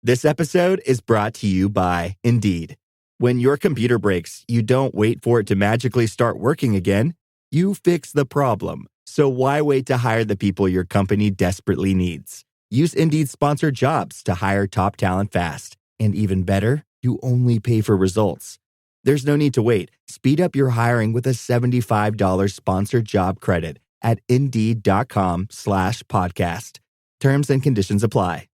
This episode is brought to you by Indeed. When your computer breaks, you don't wait for it to magically start working again. You fix the problem. So why wait to hire the people your company desperately needs? Use Indeed's sponsored jobs to hire top talent fast. And even better, you only pay for results. There's no need to wait. Speed up your hiring with a $75 sponsored job credit at Indeed.com/podcast. Terms and conditions apply.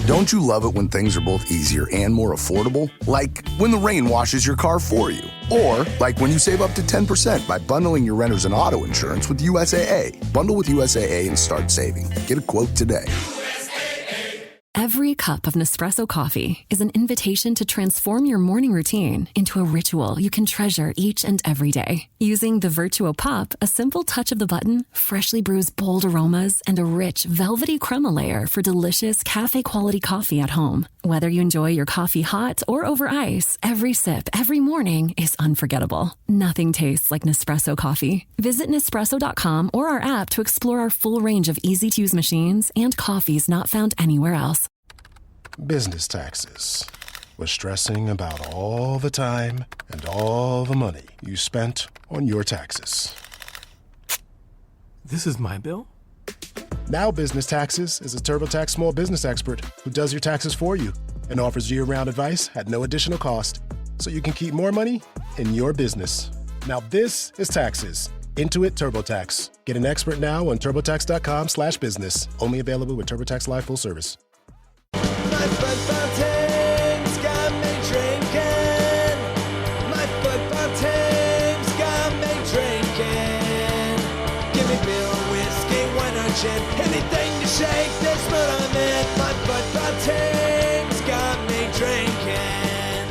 Don't you love it when things are both easier and more affordable? Like when the rain washes your car for you. Or like when you save up to 10% by bundling your renters and auto insurance with USAA. Bundle with USAA and start saving. Get a quote today. Every cup of Nespresso coffee is an invitation to transform your morning routine into a ritual you can treasure each and every day. Using the Virtuo Pup, a simple touch of the button freshly brews bold aromas and a rich, velvety crema layer for delicious cafe-quality coffee at home. Whether you enjoy your coffee hot or over ice, every sip, every morning is unforgettable. Nothing tastes like Nespresso coffee. Visit Nespresso.com or our app to explore our full range of easy-to-use machines and coffees not found anywhere else. Business taxes. Was stressing about all the time and all the money you spent on your taxes. This is my bill? Now Business Taxes is a TurboTax small business expert who does your taxes for you and offers year-round advice at no additional cost, so you can keep more money in your business. Now this is taxes. Intuit TurboTax. Get an expert now on TurboTax.com/business. Only available with TurboTax Live Full Service. My football team's got me drinking. My football team's got me drinking. Give me beer, whiskey, wine or gin. Anything to shake this mood I'm in. My football team's got me drinking.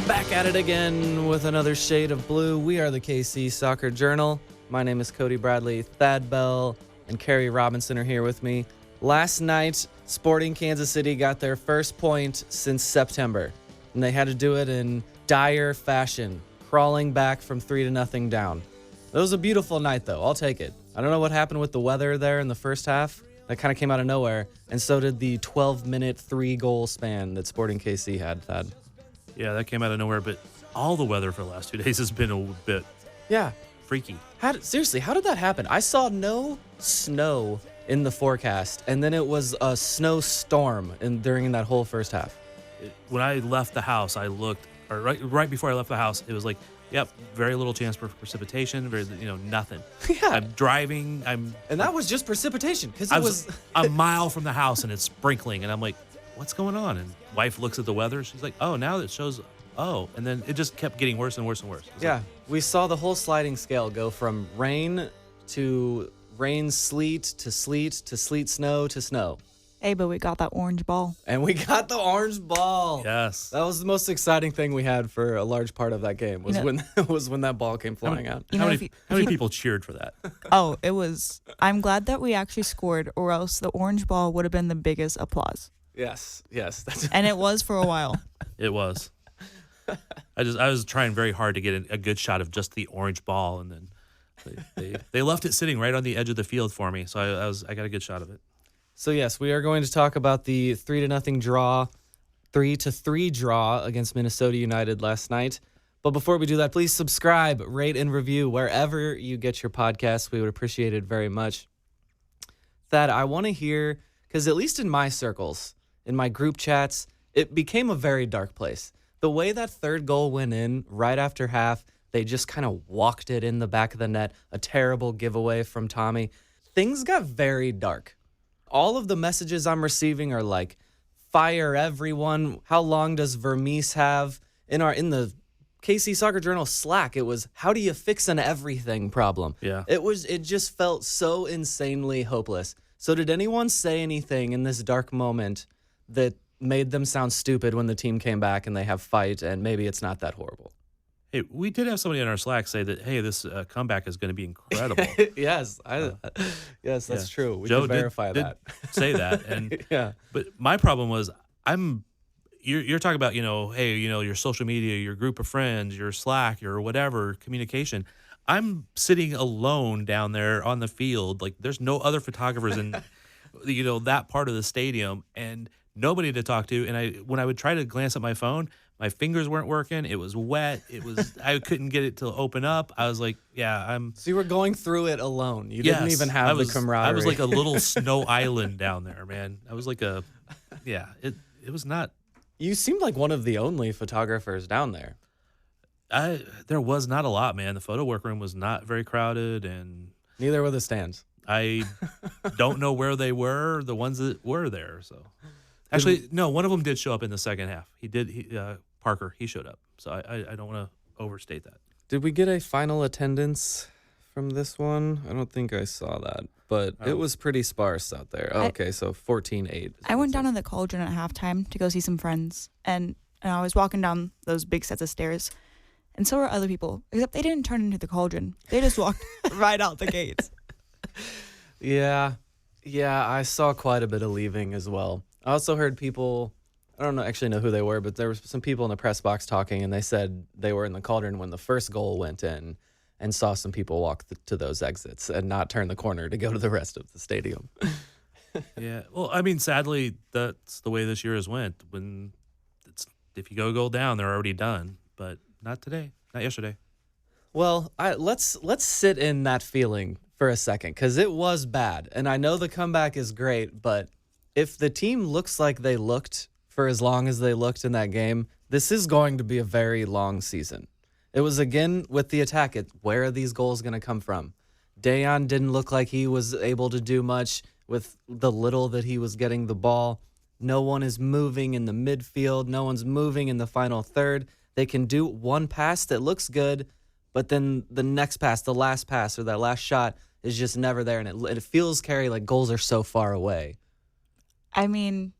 Back at it again with another shade of blue. We are the KC Soccer Journal. My name is Cody Bradley. Thad Bell and Kerry Robinson are here with me. Last night, Sporting Kansas City got their first point since September, and they had to do it in dire fashion, crawling back from 3-0 down. It was a beautiful night, though. I'll take it. I don't know what happened with the weather there in the first half. That kind of came out of nowhere, and so did the 12-minute 3-goal span that Sporting KC had, Thad. Yeah, that came out of nowhere, but all the weather for the last 2 days has been a bit freaky. How did that happen? I saw no snow in the forecast, and then it was a snowstorm during that whole first half. When I left the house, I looked, or right before I left the house, it was like, yep, very little chance for precipitation, nothing. Yeah. I'm driving, and that was just precipitation, because it was a mile from the house, and it's sprinkling, and I'm like, what's going on? And wife looks at the weather, she's like, oh, now it shows, and then it just kept getting worse and worse and worse. Yeah, we saw the whole sliding scale go from rain to rain, sleet to sleet to sleet, snow to snow. Hey, but we got that orange ball. And we got the orange ball. Yes. That was the most exciting thing we had for a large part of that game was when that ball came flying out. How many people cheered for that? Oh, it was. I'm glad that we actually scored, or else the orange ball would have been the biggest applause. Yes. And it was for a while. It was. I was trying very hard to get a good shot of just the orange ball, and then they left it sitting right on the edge of the field for me, so I got a good shot of it. So yes, we are going to talk about the 3-0 draw, 3-3 draw against Minnesota United last night. But before we do that, please subscribe, rate, and review wherever you get your podcasts. We would appreciate it very much. Thad, I want to hear, because at least in my circles, in my group chats, it became a very dark place. The way that third goal went in right after half, they just kind of walked it in the back of the net. A terrible giveaway from Thommy. Things got very dark. All of the messages I'm receiving are like, fire everyone. How long does Vermees have? In the KC Soccer Journal Slack, it was, how do you fix an everything problem? Yeah. It just felt so insanely hopeless. So did anyone say anything in this dark moment that made them sound stupid when the team came back and they have fight and maybe it's not that horrible? Hey, we did have somebody in our Slack say that, hey, this comeback is going to be incredible. Yes, that's true. We Joe can verify did that. say that, and yeah. But my problem was, you're talking about, hey, your social media, your group of friends, your Slack, your whatever communication. I'm sitting alone down there on the field, like there's no other photographers in, that part of the stadium, and nobody to talk to. And when I would try to glance at my phone, my fingers weren't working. It was wet. I couldn't get it to open up. I was like, So you were going through it alone. You didn't even have the camaraderie. I was like a little snow island down there, man. I was like it was not. You seemed like one of the only photographers down there. There was not a lot, man. The photo workroom was not very crowded, and neither were the stands. I don't know where they were, the ones that were there. So, actually, no, one of them did show up in the second half. Parker, he showed up. So I don't want to overstate that. Did we get a final attendance from this one? I don't think I saw that, but it was pretty sparse out there. Okay, so 14-8. I went down to the Cauldron at halftime to go see some friends, and I was walking down those big sets of stairs, and so were other people, except they didn't turn into the Cauldron. They just walked right out the gates. Yeah, I saw quite a bit of leaving as well. I also heard people, I don't actually know who they were, but there were some people in the press box talking, and they said they were in the Cauldron when the first goal went in and saw some people walk to those exits and not turn the corner to go to the rest of the stadium. Yeah, well, I mean, sadly, that's the way this year has went. If you go goal down, they're already done, but not today, not yesterday. Well, let's sit in that feeling for a second, because it was bad. And I know the comeback is great, but if the team looks like they looked for as long as they looked in that game, this is going to be a very long season. It was, again, with the attack, where are these goals going to come from? Dejan didn't look like he was able to do much with the little that he was getting the ball. No one is moving in the midfield. No one's moving in the final third. They can do one pass that looks good, but then the next pass, the last pass, or that last shot is just never there, and it feels, Carrie, like goals are so far away. I mean,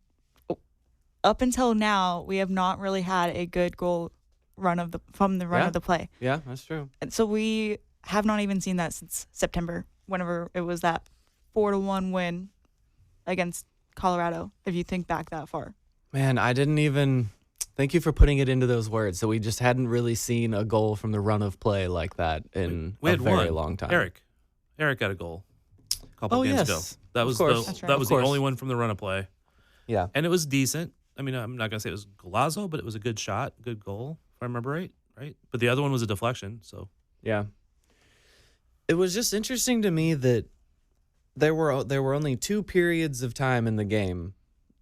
up until now, we have not really had a good goal from the run of the play. Yeah, that's true. And so we have not even seen that since September, whenever it was that 4-1 win against Colorado, if you think back that far. Man, I didn't even... Thank you for putting it into those words. So we just hadn't really seen a goal from the run of play like that in a very long time. Erik got a goal a couple games ago. That was the only one from the run of play. Yeah. And it was decent. I mean, I'm not going to say it was golazo, but it was a good shot, good goal, if I remember right? But the other one was a deflection, so. Yeah. It was just interesting to me that there were only 2 periods of time in the game.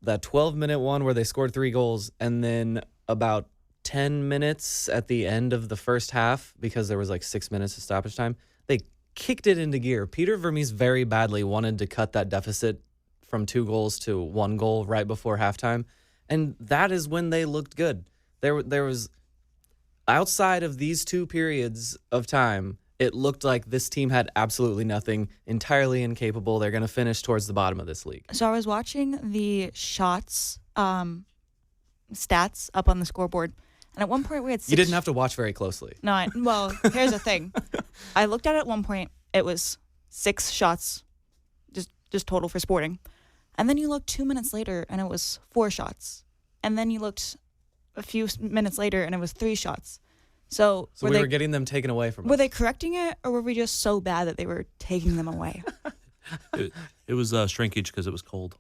That 12-minute one where they scored 3 goals, and then about 10 minutes at the end of the first half, because there was like 6 minutes of stoppage time, they kicked it into gear. Peter Vermes very badly wanted to cut that deficit from 2 goals to 1 goal right before halftime, and that is when they looked good. There was, outside of these 2 periods of time, it looked like this team had absolutely nothing, entirely incapable. They're going to finish towards the bottom of this league. So I was watching the shots stats up on the scoreboard, and at one point we had 6... You didn't have to watch very closely. No, well, here's the thing. I looked at one point, it was 6 shots, just total for Sporting. And then you looked 2 minutes later, and it was 4 shots. And then you looked a few minutes later, and it was 3 shots. So we were getting them taken away from us. Were they correcting it, or were we just so bad that they were taking them away? It was shrinkage because it was cold.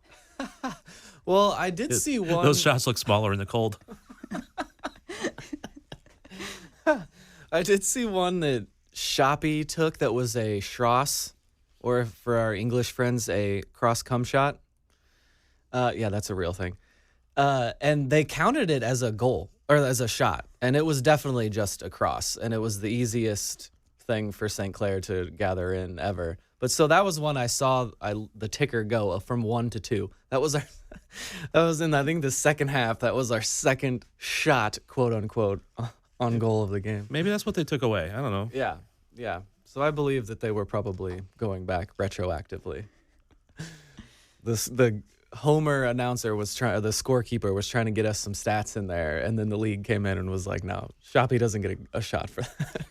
Well, I did see one. Those shots look smaller in the cold. I did see one that Shapi took that was a Schross, or for our English friends, a cross-cum shot. Yeah, that's a real thing. And they counted it as a goal, or as a shot, and it was definitely just a cross, and it was the easiest thing for St. Clair to gather in ever. But so that was one I saw the ticker go from 1 to 2. That was in, I think, the second half. That was our second shot, quote unquote, on goal of the game. Maybe that's what they took away. I don't know. Yeah. So I believe that they were probably going back retroactively. The Homer announcer the scorekeeper was trying to get us some stats in there, and then the league came in and was like, no, Shapi doesn't get a shot for that.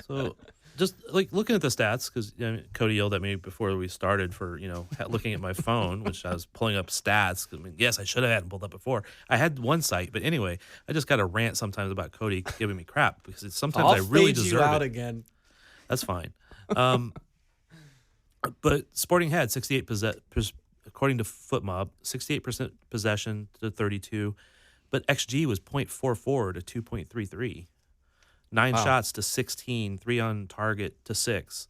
So just like looking at the stats, because Cody yelled at me before we started for looking at my phone, which I was pulling up stats. I mean, yes, I should have had them pulled up before. I had one site, but anyway, I just got to rant sometimes about Cody giving me crap because sometimes I really deserve out it. Again. That's fine. But Sporting had 68 according to FootMob, 68% possession to 32, but XG was 0.44 to 2.33. 9 shots to 16, 3 on target to 6.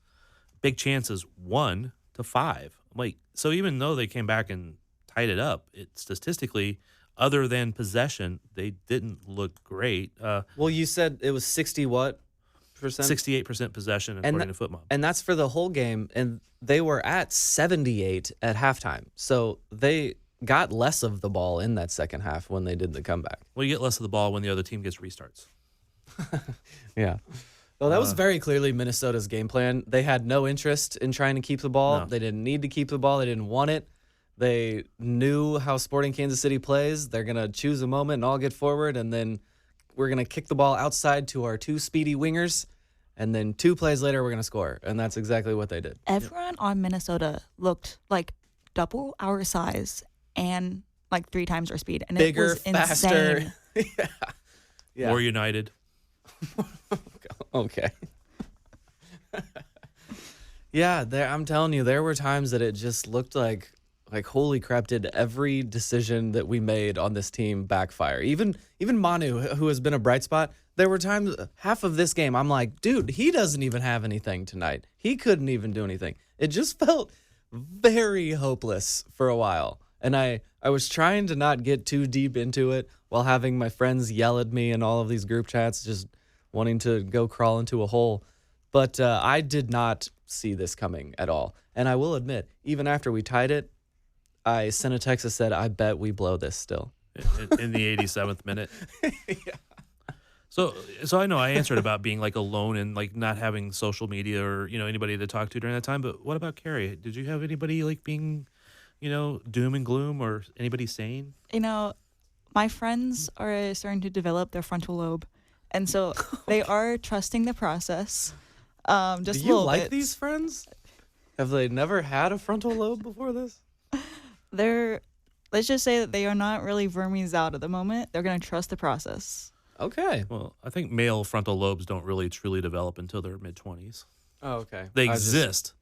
Big chances 1 to 5. Like, so even though they came back and tied it up, it statistically, other than possession, they didn't look great. Well, you said it was 60 what percent? 68% possession according to FootMob. And that's for the whole game, and they were at 78 at halftime. So they got less of the ball in that second half when they did the comeback. Well, you get less of the ball when the other team gets restarts. Yeah. Well, that was very clearly Minnesota's game plan. They had no interest in trying to keep the ball. No. They didn't need to keep the ball. They didn't want it. They knew how Sporting Kansas City plays. They're going to choose a moment and all get forward, and then we're going to kick the ball outside to our 2 speedy wingers, and then 2 plays later we're going to score. And that's exactly what they did. Everyone on Minnesota looked like double our size and like 3 times our speed. And Bigger, it was faster. insane. Yeah. More united. Okay. Yeah, I'm telling you, there were times that it just looked like holy crap, did every decision that we made on this team backfire. Even Manu, who has been a bright spot, there were times, half of this game, I'm like, dude, he doesn't even have anything tonight. He couldn't even do anything. It just felt very hopeless for a while. And I was trying to not get too deep into it while having my friends yell at me in all of these group chats, just wanting to go crawl into a hole. But I did not see this coming at all. And I will admit, even after we tied it, I sent a text that said, I bet we blow this still. In the 87th minute. Yeah. So I know I answered about being like alone and like not having social media or, anybody to talk to during that time. But what about Carrie? Did you have anybody like being, doom and gloom or anybody sane? My friends are starting to develop their frontal lobe. And so they are trusting the process. Just Do a you little like bit. these friends? Have they never had a frontal lobe before this? Let's just say that they are not really vermies out at the moment. They're going to trust the process. Okay. Well, I think male frontal lobes don't really truly develop until their mid-20s. Oh, okay. They exist.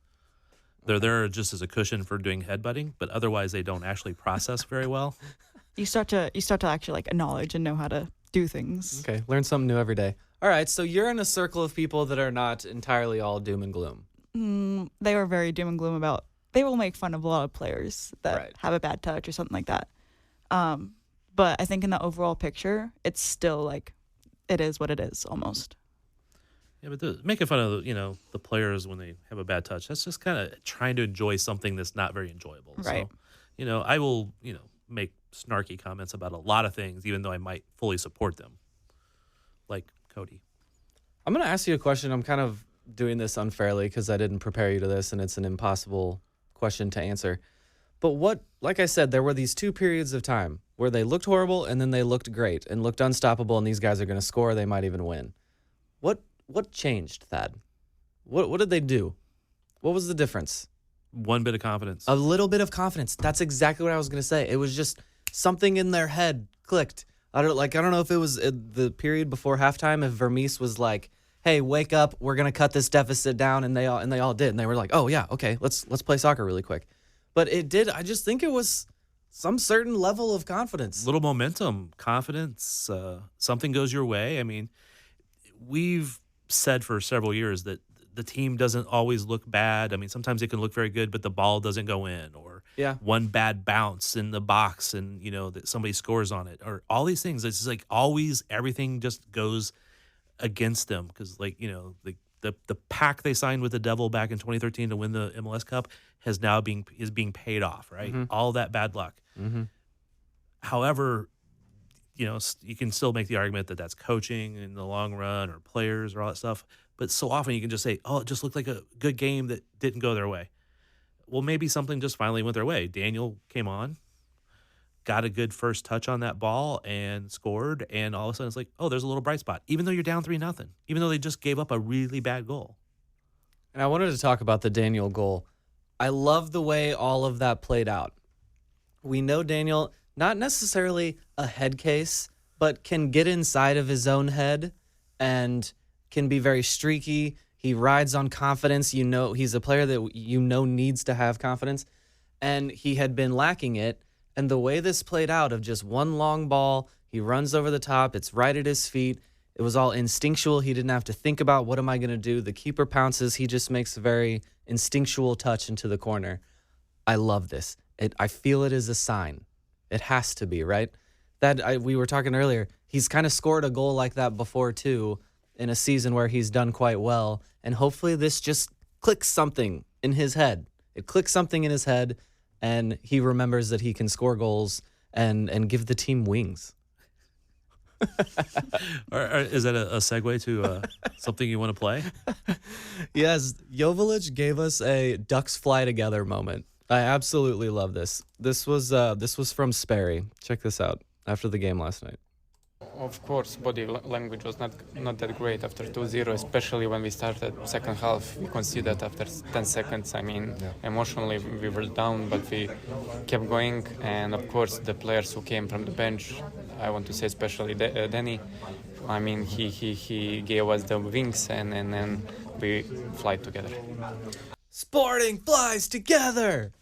They're there just as a cushion for doing headbutting, but otherwise they don't actually process very well. You start to actually like acknowledge and know how to do things. Okay, learn something new every day. All right, so you're in a circle of people that are not entirely all doom and gloom. They were very doom and gloom about. They will make fun of a lot of players that Right. have a bad touch or something like that. But I think in the overall picture, it's still like it is what it is almost. Yeah, but making fun of the players when they have a bad touch, that's just kind of trying to enjoy something that's not very enjoyable. Right. So, I will make snarky comments about a lot of things, even though I might fully support them. Like Cody. I'm going to ask you a question. I'm kind of doing this unfairly because I didn't prepare you to this, and it's an impossible question to answer. But like I said, there were these 2 periods of time where they looked horrible and then they looked great and looked unstoppable, and these guys are going to score. They might even win. What changed, Thad? What did they do? What was the difference? One bit of confidence. A little bit of confidence. That's exactly what I was going to say. It was just something in their head clicked. I don't know if it was the period before halftime, if Vermees was like, hey, wake up, we're going to cut this deficit down, and they all did. And they were like, oh, yeah, okay, let's play soccer really quick. But it did. I just think it was some certain level of confidence. Little momentum, confidence, something goes your way. I mean, we've said for several years that the team doesn't always look bad. I mean, sometimes it can look very good, but the ball doesn't go in, or one bad bounce in the box and, that somebody scores on it, or all these things. It's just like always everything just goes against them because, like, the pack they signed with the Devil back in 2013 to win the MLS Cup is being paid off, right? Mm-hmm. All that bad luck. Mm-hmm. However, you can still make the argument that that's coaching in the long run or players or all that stuff. But so often you can just say, oh, it just looked like a good game that didn't go their way. Well, maybe something just finally went their way. Daniel came on, got a good first touch on that ball and scored. And all of a sudden it's like, oh, there's a little bright spot. Even though you're down 3-0, even though they just gave up a really bad goal. And I wanted to talk about the Daniel goal. I love the way all of that played out. We know Daniel, not necessarily a head case, but can get inside of his own head and can be very streaky. He rides on confidence. He's a player that needs to have confidence. and he had been lacking it. And the way this played out of just one long ball, he runs over the top, it's right at his feet. It was all instinctual. He didn't have to think about what am I going to do. The keeper pounces. He just makes a very instinctual touch into the corner. I love this. I feel it is a sign. It has to be, right? We were talking earlier. He's kind of scored a goal like that before, too, in a season where he's done quite well. And hopefully this just clicks something in his head. It clicks something in his head, and he remembers that he can score goals and give the team wings. Is that a segue to something you want to play? Yes, Joveljic gave us a ducks fly together moment. I absolutely love this. This was from Sperry. Check this out after the game last night. Of course, body language was not that great after 2-0, especially when we started second half. We conceded after 10 seconds. I mean, emotionally we were down, but we kept going. And of course, the players who came from the bench, I want to say especially Danny. I mean, he gave us the wings, and then we fly together. Sporting flies together.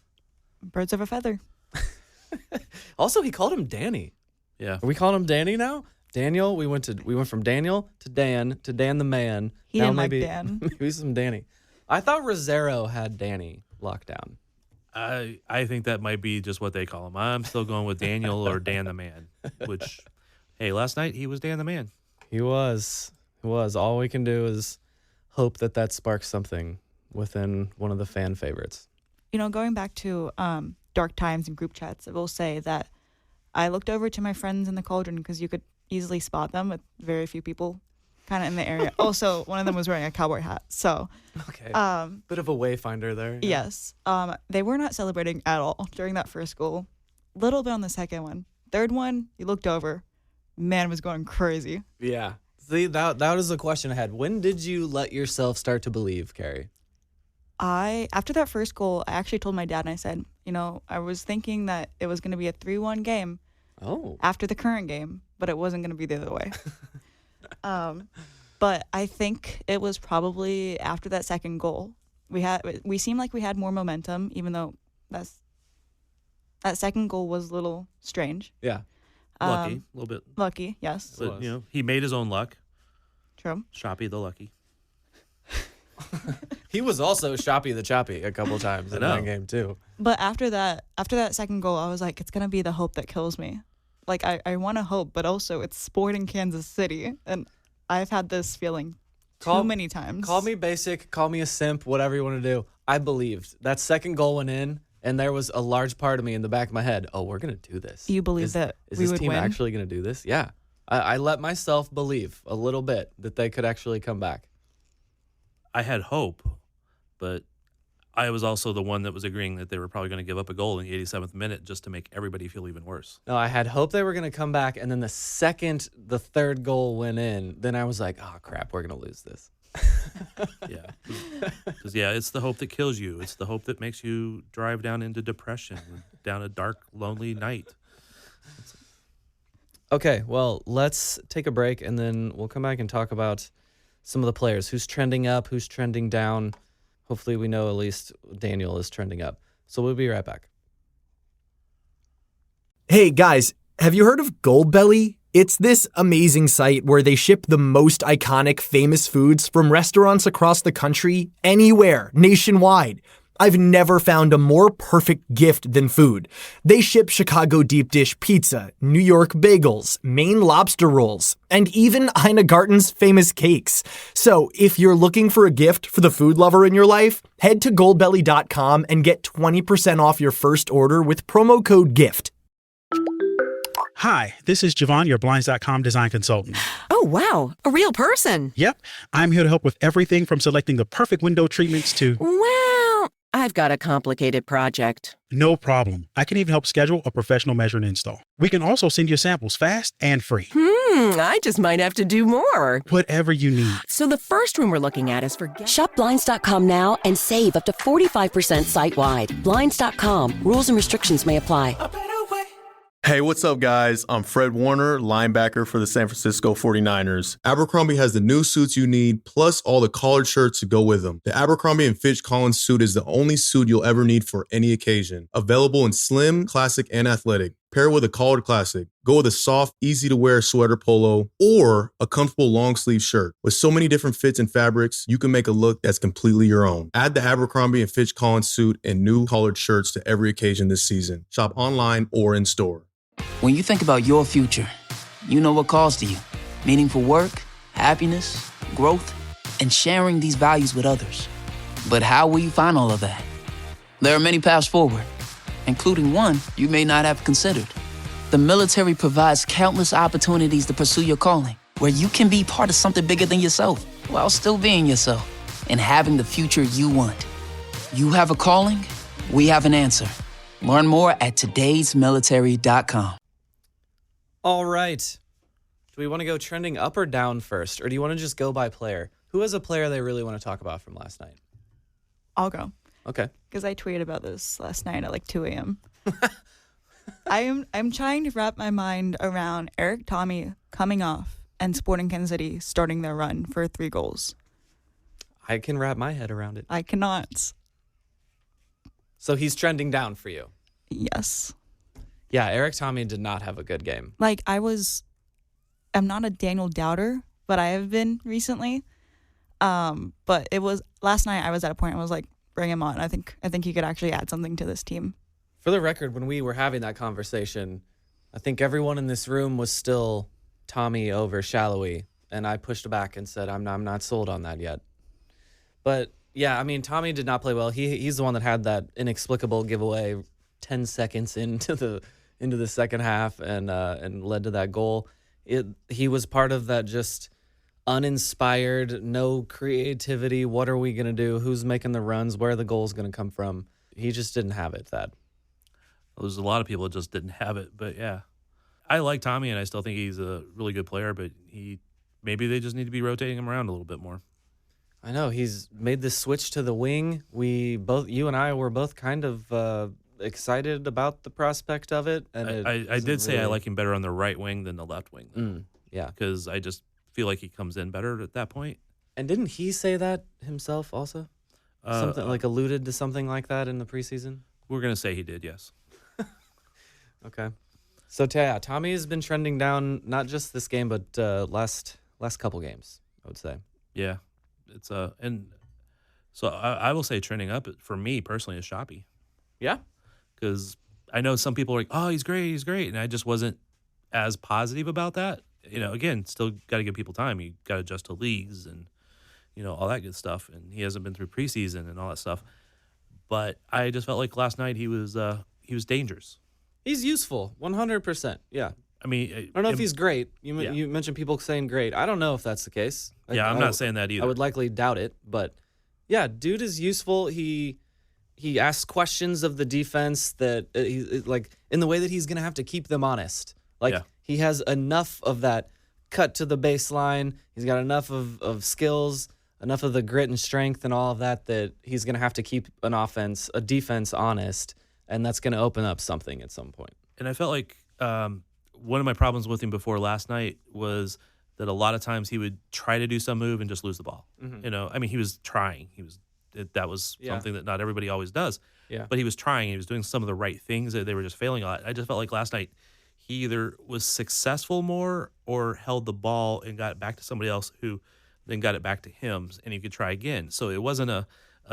Birds of a feather. Also, he called him Danny. Yeah. Are we calling him Danny now? Daniel. We went from Daniel to Dan the man. He now didn't maybe, like Dan. Maybe some Danny. I thought Rosero had Danny locked down. I think that might be just what they call him. I'm still going with Daniel or Dan the man, which, hey, last night he was Dan the man. He was. All we can do is hope that sparks something within one of the fan favorites. You know, going back to dark times and group chats, I will say that I looked over to my friends in the Cauldron because you could easily spot them with very few people kind of in the area. Also, one of them was wearing a cowboy hat. So, okay. Bit of a wayfinder there. Yeah. Yes. They were not celebrating at all during that first goal. Little bit on the second one. Third one, you looked over. Man was going crazy. Yeah. See, that was the question I had. When did you let yourself start to believe, Carrie? After that first goal, I actually told my dad and I said, you know, I was thinking that it was going to be a 3-1 game. Oh. After the current game, but it wasn't going to be the other way. But I think it was probably after that second goal. We seemed like we had more momentum, even though that second goal was a little strange. Yeah. Lucky, a little bit. Lucky, yes. But, he made his own luck. True. Shapi the lucky. He was also Shapi the choppy a couple times in that game, too. But after that second goal, I was like, it's going to be the hope that kills me. Like, I want to hope, but also it's Sporting Kansas City. And I've had this feeling too many times. Call me basic, call me a simp, whatever you want to do. I believed. That second goal went in, and there was a large part of me in the back of my head, oh, we're going to do this. You believe that is we this would team win? actually going to do this? Yeah. I let myself believe a little bit that they could actually come back. I had hope, but I was also the one that was agreeing that they were probably going to give up a goal in the 87th minute just to make everybody feel even worse. No, I had hope they were going to come back, and then the third goal went in, then I was like, oh, crap, we're going to lose this. Yeah. Because, it's the hope that kills you. It's the hope that makes you drive down into depression, down a dark, lonely night. Okay, well, let's take a break, and then we'll come back and talk about some of the players. Who's trending up, who's trending down. Hopefully we know at least Daniel is trending up. So we'll be right back. Hey guys, have you heard of Goldbelly? It's this amazing site where they ship the most iconic famous foods from restaurants across the country, anywhere, nationwide. I've never found a more perfect gift than food. They ship Chicago deep dish pizza, New York bagels, Maine lobster rolls, and even Ina Garten's famous cakes. So if you're looking for a gift for the food lover in your life, head to goldbelly.com and get 20% off your first order with promo code GIFT. Hi, this is Javon, your Blinds.com design consultant. Oh, wow. A real person. Yep. I'm here to help with everything from selecting the perfect window treatments to... Well, I've got a complicated project. No problem. I can even help schedule a professional measure and install. We can also send you samples fast and free. I just might have to do more. Whatever you need. So the first room we're looking at is for... Shop Blinds.com now and save up to 45% site-wide. Blinds.com. Rules and restrictions may apply. Hey, what's up, guys? I'm Fred Warner, linebacker for the San Francisco 49ers. Abercrombie has the new suits you need, plus all the collared shirts to go with them. The Abercrombie & Fitch Collins suit is the only suit you'll ever need for any occasion. Available in slim, classic, and athletic. Pair with a collared classic. Go with a soft, easy-to-wear sweater polo or a comfortable long-sleeve shirt. With so many different fits and fabrics, you can make a look that's completely your own. Add the Abercrombie & Fitch Collins suit and new collared shirts to every occasion this season. Shop online or in store. When you think about your future, you know what calls to you. Meaningful work, happiness, growth, and sharing these values with others. But how will you find all of that? There are many paths forward, including one you may not have considered. The military provides countless opportunities to pursue your calling, where you can be part of something bigger than yourself, while still being yourself, and having the future you want. You have a calling, we have an answer. Learn more at todaysmilitary.com. All right. Do we want to go trending up or down first, or do you want to just go by player? Who has a player they really want to talk about from last night? I'll go. Okay. Because I tweeted about this last night at like 2 a.m. I'm trying to wrap my mind around Erik, Thommy coming off and Sporting Kansas City starting their run for 3 goals. I can wrap my head around it. I cannot. So he's trending down for you. Yes. Yeah, Erik Thommy did not have a good game. Like I'm not a Daniel doubter, but I have been recently. But it was last night I was at a point I was like, bring him on. I think he could actually add something to this team. For the record, when we were having that conversation, I think everyone in this room was still Thommy over Shallowy, and I pushed back and said I'm not sold on that yet. But yeah, I mean, Thommy did not play well. He's the one that had that inexplicable giveaway 10 seconds into the second half and led to that goal. He was part of that just uninspired, no creativity. What are we going to do? Who's making the runs? Where are the goals going to come from? He just didn't have it, Thad. There's a lot of people that just didn't have it. But yeah, I like Thommy, and I still think he's a really good player, but maybe they just need to be rotating him around a little bit more. I know. He's made this switch to the wing. You and I were both kind of excited about the prospect of it. And I did say I like him better on the right wing than the left wing. Yeah. Because I just feel like he comes in better at that point. And didn't he say that himself also? Something like alluded to something like that in the preseason? We're going to say he did, yes. Okay. So, yeah, Thommy has been trending down, not just this game, but last couple games, I would say. Yeah. It's and so I will say trending up for me personally is Shapi. Yeah. Because I know some people are like, oh, he's great. And I just wasn't as positive about that. Again, still got to give people time. You got to adjust to leagues and, all that good stuff. And he hasn't been through preseason and all that stuff. But I just felt like last night he was dangerous. He's useful, 100%. Yeah. I mean, I don't know if he's great. You mentioned people saying great. I don't know if that's the case. I'm not saying that either. I would likely doubt it. But, yeah, dude is useful. He asks questions of the defense that like in the way that he's going to have to keep them honest. Like he has enough of that cut to the baseline. He's got enough of skills, enough of the grit and strength and all of that he's going to have to keep a defense honest, and that's going to open up something at some point. And I felt like one of my problems with him before last night was that a lot of times he would try to do some move and just lose the ball. Mm-hmm. I mean, he was trying. That was something that not everybody always does. Yeah. But he was trying. He was doing some of the right things. They were just failing a lot. I just felt like last night he either was successful more or held the ball and got it back to somebody else who then got it back to him, and he could try again. So it wasn't a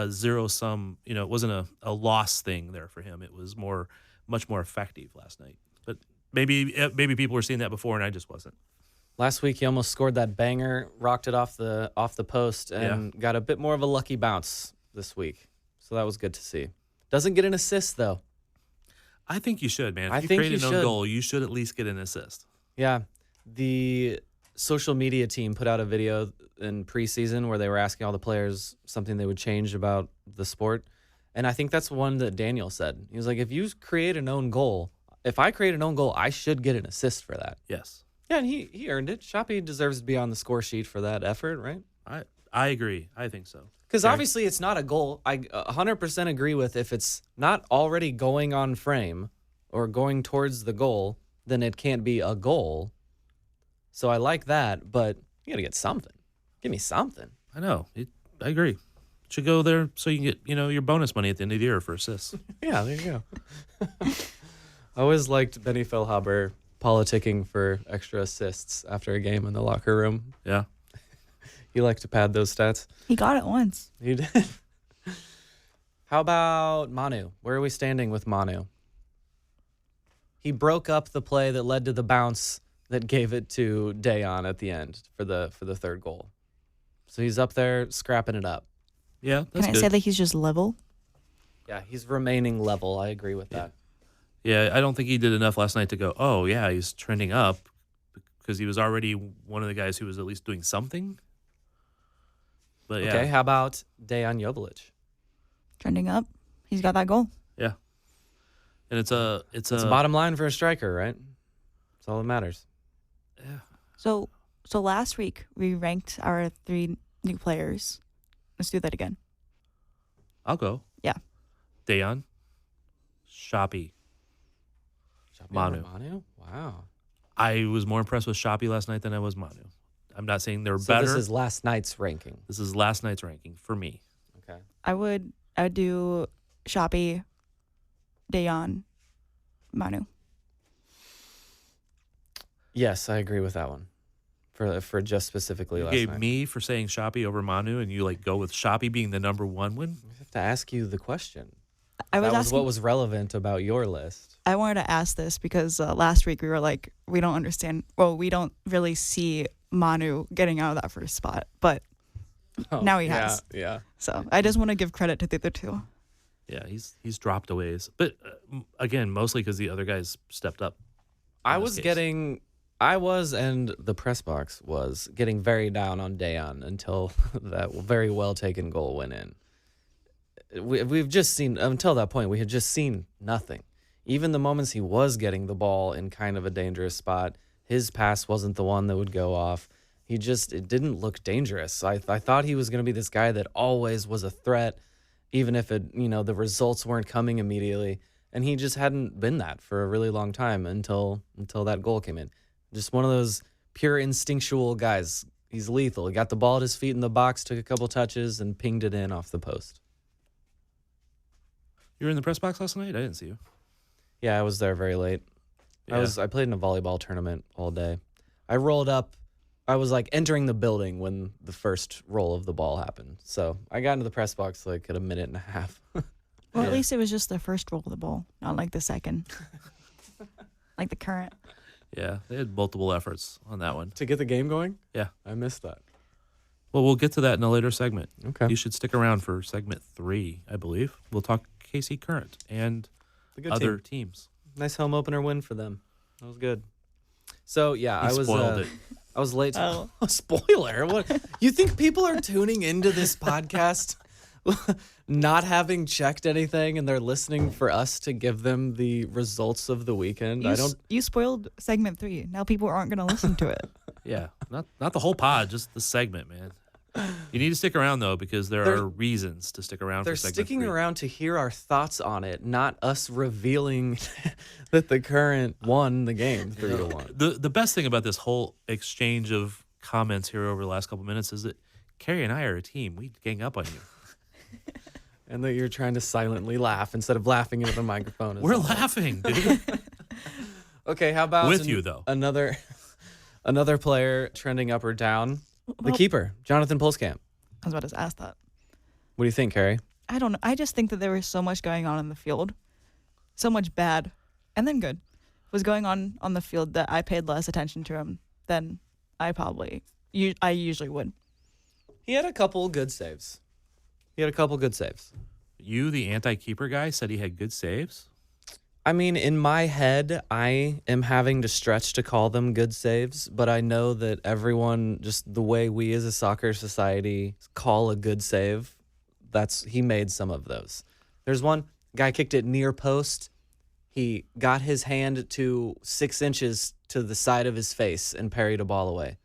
zero-sum, it wasn't a loss thing there for him. It was much more effective last night. But maybe people were seeing that before, and I just wasn't. Last week he almost scored that banger, rocked it off the post, and got a bit more of a lucky bounce this week. So that was good to see. Doesn't get an assist though. I think you should, man. If you create an own goal, you should at least get an assist. Yeah. The social media team put out a video in preseason where they were asking all the players something they would change about the sport. And I think that's one that Daniel said. He was like, if you create an own goal, if I create an own goal, I should get an assist for that. Yes. Yeah, and he earned it. Shapi deserves to be on the score sheet for that effort, right? I agree. I think so. Because obviously it's not a goal. I 100% agree with if it's not already going on frame or going towards the goal, then it can't be a goal. So I like that, but you got to get something. Give me something. I know. I agree. Should go there so you can get, your bonus money at the end of the year for assists. Yeah, there you go. I always liked Benny Feilhaber politicking for extra assists after a game in the locker room. Yeah. He liked to pad those stats. He got it once. He did. How about Manu? Where are we standing with Manu? He broke up the play that led to the bounce that gave it to Dejan at the end for the third goal. So he's up there scrapping it up. Yeah, that's Can I good. say that he's just level? Yeah, he's remaining level. I agree with that. Yeah, I don't think he did enough last night to go, oh, yeah, he's trending up because he was already one of the guys who was at least doing something. But yeah. Okay, how about Dejan Joveljic? Trending up. He's got that goal. Yeah. And it's a bottom line for a striker, right? That's all that matters. Yeah. So last week we ranked our 3 new players. Let's do that again. I'll go. Yeah. Dejan, Shapi, Manu. Wow. I was more impressed with Shapi last night than I was Manu. I'm not saying they're So better. this is last night's ranking. This is last night's ranking for me. Okay. I would do Shapi, Dejan, Manu. Yes, I agree with that one. For just specifically You last gave night. me for saying Shapi over Manu, and you go with Shapi being the number 1 win. I have to ask you the question. I was That was asking, what was relevant about your list. I wanted to ask this because last week we were like, we don't understand. Well, we don't really see Manu getting out of that first spot, but now he has. Yeah. So I just want to give credit to the other 2. Yeah, he's dropped a ways, but again, mostly because the other guys stepped up. I was, and the press box was getting very down on Dejan until that very well taken goal went in. We've just seen, until that point, we had just seen nothing. Even the moments he was getting the ball in kind of a dangerous spot, his pass wasn't the one that would go off. It didn't look dangerous. I thought he was going to be this guy that always was a threat, even if the results weren't coming immediately. And he just hadn't been that for a really long time until that goal came in. Just one of those pure instinctual guys. He's lethal. He got the ball at his feet in the box, took a couple touches, and pinged it in off the post. You were in the press box last night? I didn't see you. Yeah, I was there very late. Yeah. I played in a volleyball tournament all day. I rolled up. I was entering the building when the first roll of the ball happened. So I got into the press box at a minute and a half. Well, at least it was just the first roll of the ball, not like the second. Like the current. Yeah, they had multiple efforts on that one. To get the game going? Yeah. I missed that. Well, we'll get to that in a later segment. Okay. You should stick around for segment 3, I believe. We'll talk KC Current and other teams. Nice home opener win for them. That was good. So, yeah, He spoiled it. I was late. Oh, spoiler. What? You think people are tuning into this podcast not having checked anything and they're listening for us to give them the results of the weekend? You spoiled segment 3. Now people aren't going to listen to it. Yeah, not the whole pod, just the segment, man. You need to stick around, though, because there are reasons to stick around for segment 3. They're sticking around to hear our thoughts on it, not us revealing that the Current won the game 3-1. The best thing about this whole exchange of comments here over the last couple minutes is that Carrie and I are a team. We gang up on you. And that you're trying to silently laugh instead of laughing into the microphone. We're laughing, dude. Okay, how about with you, though? Another player trending up or down? The keeper, Jonathan Pulskamp. I was about to ask that. What do you think, Carrie? I don't know. I just think that there was so much going on in the field. So much bad and then good was going on the field that I paid less attention to him than I usually would. He had a couple good saves. You, the anti-keeper guy, said he had good saves? I mean, in my head, I am having to stretch to call them good saves, but I know that everyone, just the way we as a soccer society call a good save, he made some of those. There's one guy kicked it near post. He got his hand to 6 inches to the side of his face and parried a ball away.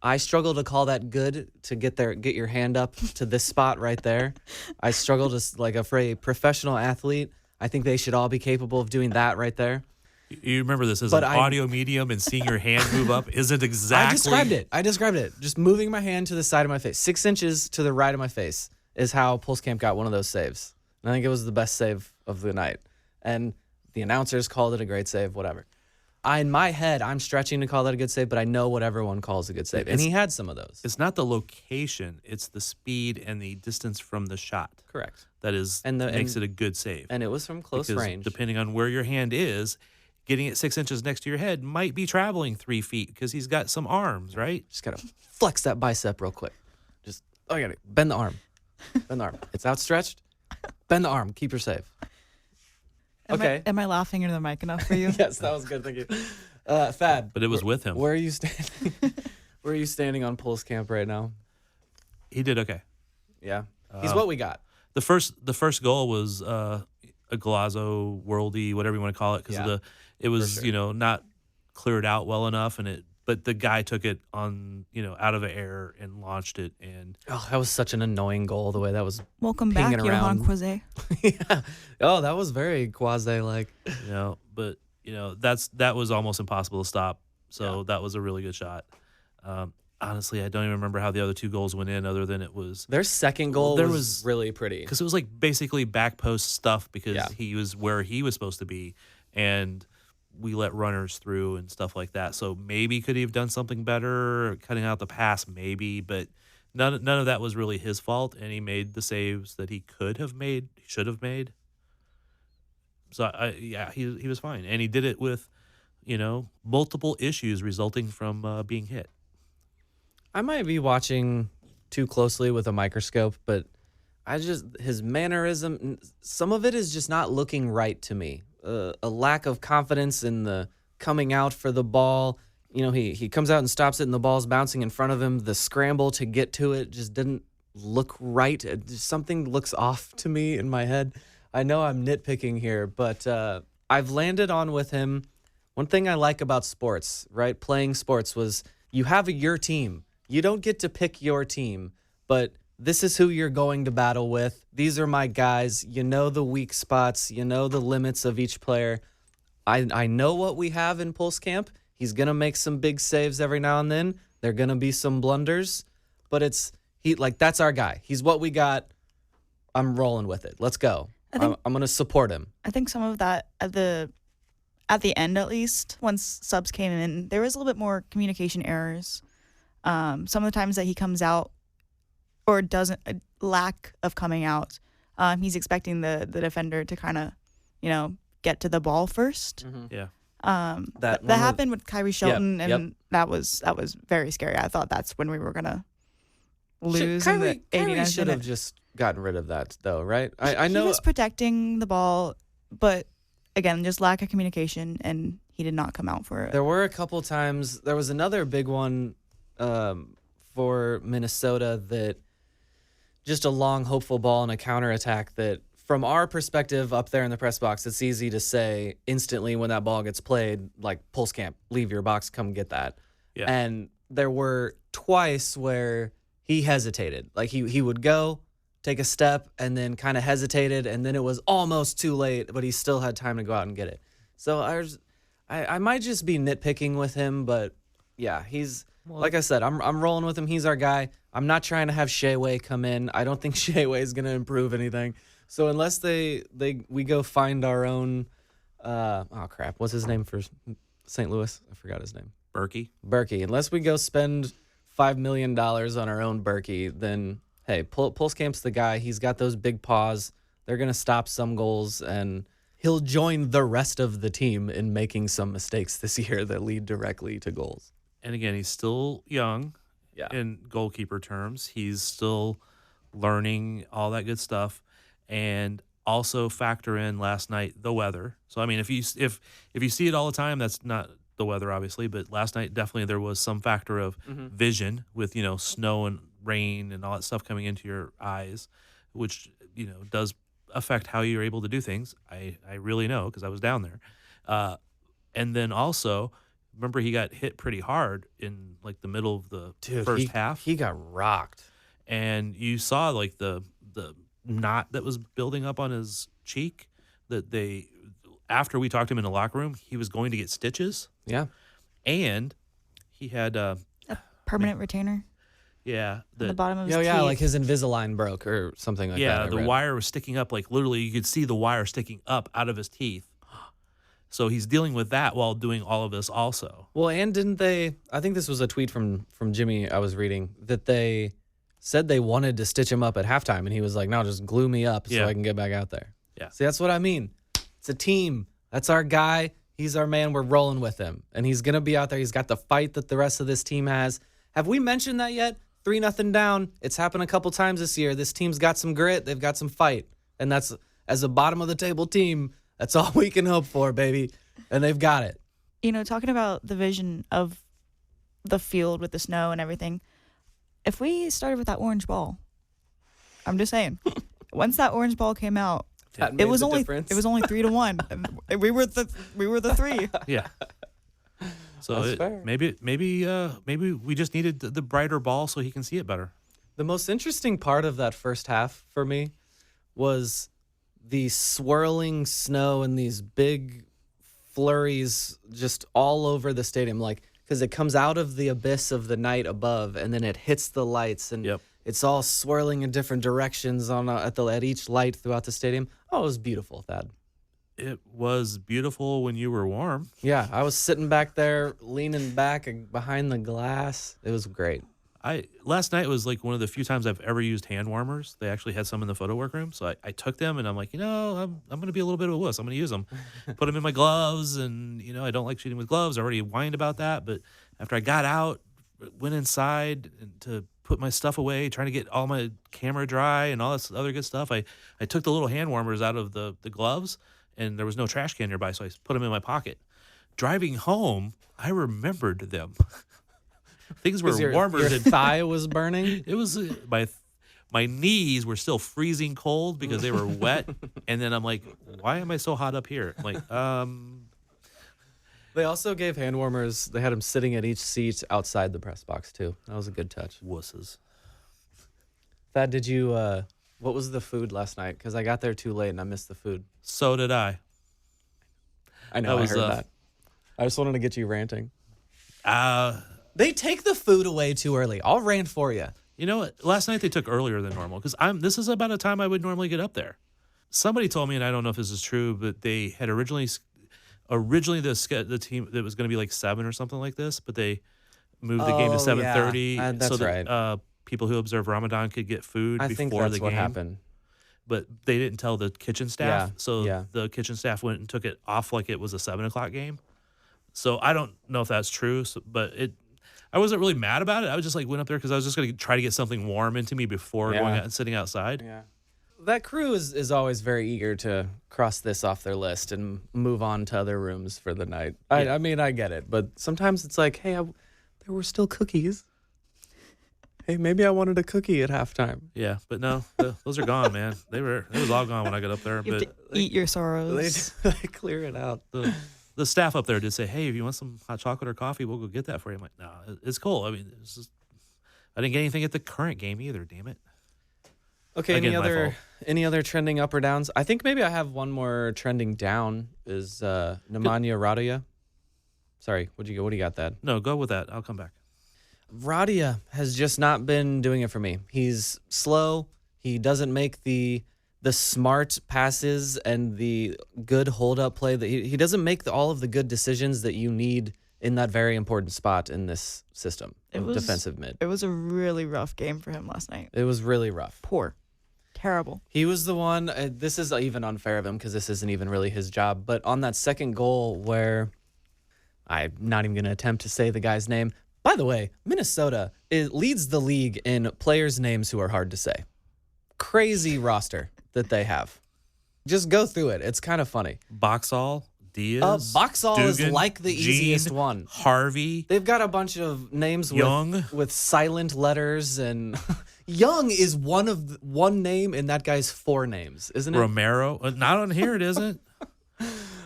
I struggle to call that good, to get your hand up to this spot right there. I struggle to, for a professional athlete, I think they should all be capable of doing that right there. You remember this as But an audio medium, and seeing your hand move up isn't exactly. I described it. Just moving my hand to the side of my face, 6 inches to the right of my face, is how Pulse Camp got one of those saves. And I think it was the best save of the night. And the announcers called it a great save, whatever. In my head, I'm stretching to call that a good save, but I know what everyone calls a good save. And he had some of those. It's not the location, it's the speed and the distance from the shot. Correct. That makes it a good save. And it was from close range. Depending on where your hand is, getting it 6 inches next to your head might be traveling 3 feet because he's got some arms, right? Just got to flex that bicep real quick. I got to bend the arm. Bend the arm. It's outstretched. Bend the arm. Keep your save. Okay. Am I laughing into the mic enough for you? Yes, that was good. Thank you. Thad. But it was with him. Where are you standing? Where are you standing on Pulse Camp right now? He did okay. Yeah. He's what we got. The first goal was a Galazzo worldy, whatever you want to call it, because it was not cleared out well enough, but the guy took it on out of the air and launched it, and that was such an annoying goal, the way that was welcome back, Johan Quase. Yeah. Oh, that was very Quase like. But that was almost impossible to stop. So that was a really good shot. Honestly, I don't even remember how the other 2 goals went in, other than it was their second goal was really pretty, because it was like basically back post stuff because he was where he was supposed to be, and we let runners through and stuff like that. So maybe could he have done something better, cutting out the pass, maybe, but none of that was really his fault, and he made the saves that he could have made, should have made. So he was fine, and he did it with multiple issues resulting from being hit. I might be watching too closely with a microscope, but his mannerism, some of it is just not looking right to me. A lack of confidence in the coming out for the ball. He comes out and stops it, and the ball's bouncing in front of him. The scramble to get to it just didn't look right. Something looks off to me in my head. I know I'm nitpicking here, but I've landed on with him. One thing I like about sports, right? Playing sports was you have your team. You don't get to pick your team, but this is who you're going to battle with. These are my guys. You know the weak spots. You know the limits of each player. I know what we have in Pulse Camp. He's going to make some big saves every now and then. There are going to be some blunders, but that's our guy. He's what we got. I'm rolling with it. Let's go. I'm going to support him. I think some of that at the end, at least, once subs came in, there was a little bit more communication errors. Some of the times that he comes out or doesn't, a lack of coming out, he's expecting the defender to kind of, get to the ball first. Mm-hmm. Yeah. That happened with Kyrie Shelton, and that was very scary. I thought that's when we were gonna lose. Kyrie should have just gotten rid of that, though, right? I know he was protecting the ball, but again, just lack of communication, and he did not come out for it. There were a couple times. There was another big one for Minnesota that just a long, hopeful ball and a counterattack that, from our perspective up there in the press box, it's easy to say instantly when that ball gets played, like, Pulse Camp, leave your box, come get that. Yeah. And there were twice where he hesitated. Like, he would go, take a step, and then kind of hesitated, and then it was almost too late, but he still had time to go out and get it. So I might just be nitpicking with him, but yeah, like I said, I'm rolling with him. He's our guy. I'm not trying to have Shea come in. I don't think Shea is going to improve anything. So unless we go find our own, what's his name for St. Louis? I forgot his name. Berkey. Unless we go spend $5 million on our own Berkey, then hey, Pulse Camp's the guy. He's got those big paws. They're going to stop some goals, and he'll join the rest of the team in making some mistakes this year that lead directly to goals. And again, he's still young in goalkeeper terms. He's still learning all that good stuff. And also factor in last night the weather. So I mean, if you see it all the time, that's not the weather, obviously. But last night, definitely there was some factor of vision with snow and rain and all that stuff coming into your eyes, which does affect how you're able to do things. I really know because I was down there. And then also, remember he got hit pretty hard in like the middle of the first half. He got rocked, and you saw like the knot that was building up on his cheek that after we talked to him in the locker room, he was going to get stitches. Yeah. And he had a permanent retainer. Yeah. On the bottom of his teeth. Yeah, like his Invisalign broke or something like that. Yeah, the wire was sticking up, like literally you could see the wire sticking up out of his teeth. So he's dealing with that while doing all of this also. Well, and didn't they, I think this was a tweet from Jimmy I was reading, that they said they wanted to stitch him up at halftime, and he was like, no, just glue me up so I can get back out there. Yeah. See, that's what I mean. It's a team. That's our guy. He's our man. We're rolling with him. And he's going to be out there. He's got the fight that the rest of this team has. Have we mentioned that yet? 3-0 down. It's happened a couple times this year. This team's got some grit. They've got some fight. And that's, as a bottom of the table team, that's all we can hope for, baby. And they've got it. You know, talking about the vision of the field with the snow and everything, if we started with that orange ball, I'm just saying, once that orange ball came out, it was only 3-1. And we were the 3. Yeah. So maybe we just needed the brighter ball so he can see it better. The most interesting part of that first half for me was the swirling snow and these big flurries just all over the stadium, like because it comes out of the abyss of the night above and then it hits the lights and it's all swirling in different directions at each light throughout the stadium. Oh, it was beautiful, Thad. It was beautiful when you were warm. Yeah, I was sitting back there, leaning back behind the glass. It was great. Last night was like one of the few times I've ever used hand warmers. They actually had some in the photo work room, so I took them and I'm like, I'm going to be a little bit of a wuss. I'm going to use them, put them in my gloves, and I don't like shooting with gloves. I already whined about that, but after I got out, went inside to put my stuff away, trying to get all my camera dry and all this other good stuff. I took the little hand warmers out of the gloves, and there was no trash can nearby, so I put them in my pocket. Driving home, I remembered them. Things were warmer. Your thigh was burning? It was my knees were still freezing cold because they were wet. And then I'm like, why am I so hot up here? I'm like, They also gave hand warmers. They had them sitting at each seat outside the press box, too. That was a good touch. Wusses. Thad, did you, what was the food last night? Because I got there too late and I missed the food. So did I. I know, I heard that. I just wanted to get you ranting. They take the food away too early. I'll rant for you. You know what? Last night they took earlier than normal because this is about a time I would normally get up there. Somebody told me, and I don't know if this is true, but they had originally the team that was going to be like 7 or something like this, but they moved the game to 7:30 so that people who observe Ramadan could get food before the game. I think that's what happened. But they didn't tell the kitchen staff, the kitchen staff went and took it off like it was a 7 o'clock game. So I don't know if that's true, but I wasn't really mad about it. I was just like went up there because I was just going to try to get something warm into me before going out and sitting outside. Yeah. That crew is always very eager to cross this off their list and move on to other rooms for the night. I mean, I get it. But sometimes it's like, hey, there were still cookies. Hey, maybe I wanted a cookie at halftime. Yeah, but no, those are gone, man. It was all gone when I got up there. You have to eat your sorrows. They clear it out. The staff up there did say, hey, if you want some hot chocolate or coffee, we'll go get that for you. I'm like, no, it's cool. I mean, I didn't get anything at the current game either, damn it. Okay, any other trending up or downs? I think maybe I have one more trending down is Nemanja Radoja. Sorry, what do you got, Thad? No, go with that. I'll come back. Radoja has just not been doing it for me. He's slow. He doesn't make the smart passes and the good hold-up play. That he doesn't make all of the good decisions that you need in that very important spot in this system of defensive mid. It was a really rough game for him last night. It was really rough. Poor. Terrible. He was the one, this is even unfair of him because this isn't even really his job, but on that second goal where I'm not even going to attempt to say the guy's name. By the way, Minnesota leads the league in players' names who are hard to say. Crazy roster that they have. Just go through it. It's kind of funny. Boxall, Diaz, Boxall Dugan, is like the easiest one. Harvey. They've got a bunch of names Young. with silent letters, and Young is one name in that guy's 4 names, isn't it? Romero. Not on here, it isn't.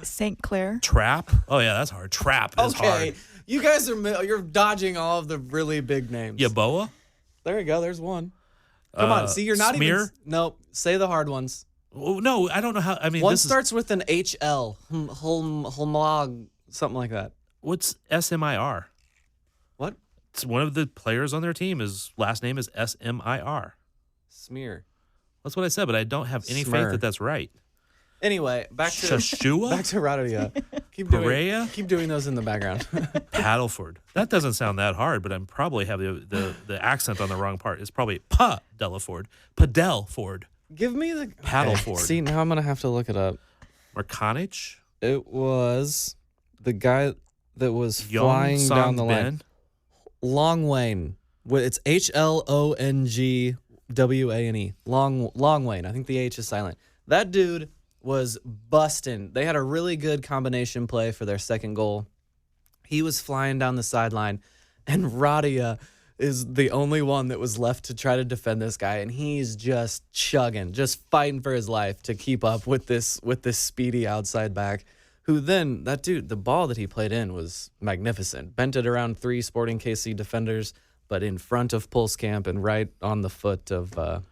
St. Clair. Trap. Oh yeah, that's hard. Trap is hard. You guys you're dodging all of the really big names. Yaboa. There you go. There's one. Come on. See, you're not Smear? even. Nope. Say the hard ones. Oh, no, I don't know how. I mean, One this starts with an HL, Holmog, something like that. What's SMIR? What? It's one of the players on their team. His last name is SMIR. Smear. That's what I said, but I don't have any Smir. faith that that's right. Anyway, back to Shashua? back to Radoja. Perea? Keep doing those in the background. Paddleford. That doesn't sound that hard, but I'm probably have the accent on the wrong part. It's probably Delaford. Padelford. Give me the Paddleford. See, now I'm gonna have to look it up. Markanich? It was the guy that was flying down the line. Longwane. It's HLONGWANE. Longwane. I think the H is silent. That dude was busting. They had a really good combination play for their second goal. He was flying down the sideline, and Radoja is the only one that was left to try to defend this guy, and he's just chugging, just fighting for his life to keep up with this speedy outside back. Who then, that dude, the ball that he played in was magnificent. Bent it around 3 Sporting KC defenders, but in front of Pulskamp and right on the foot of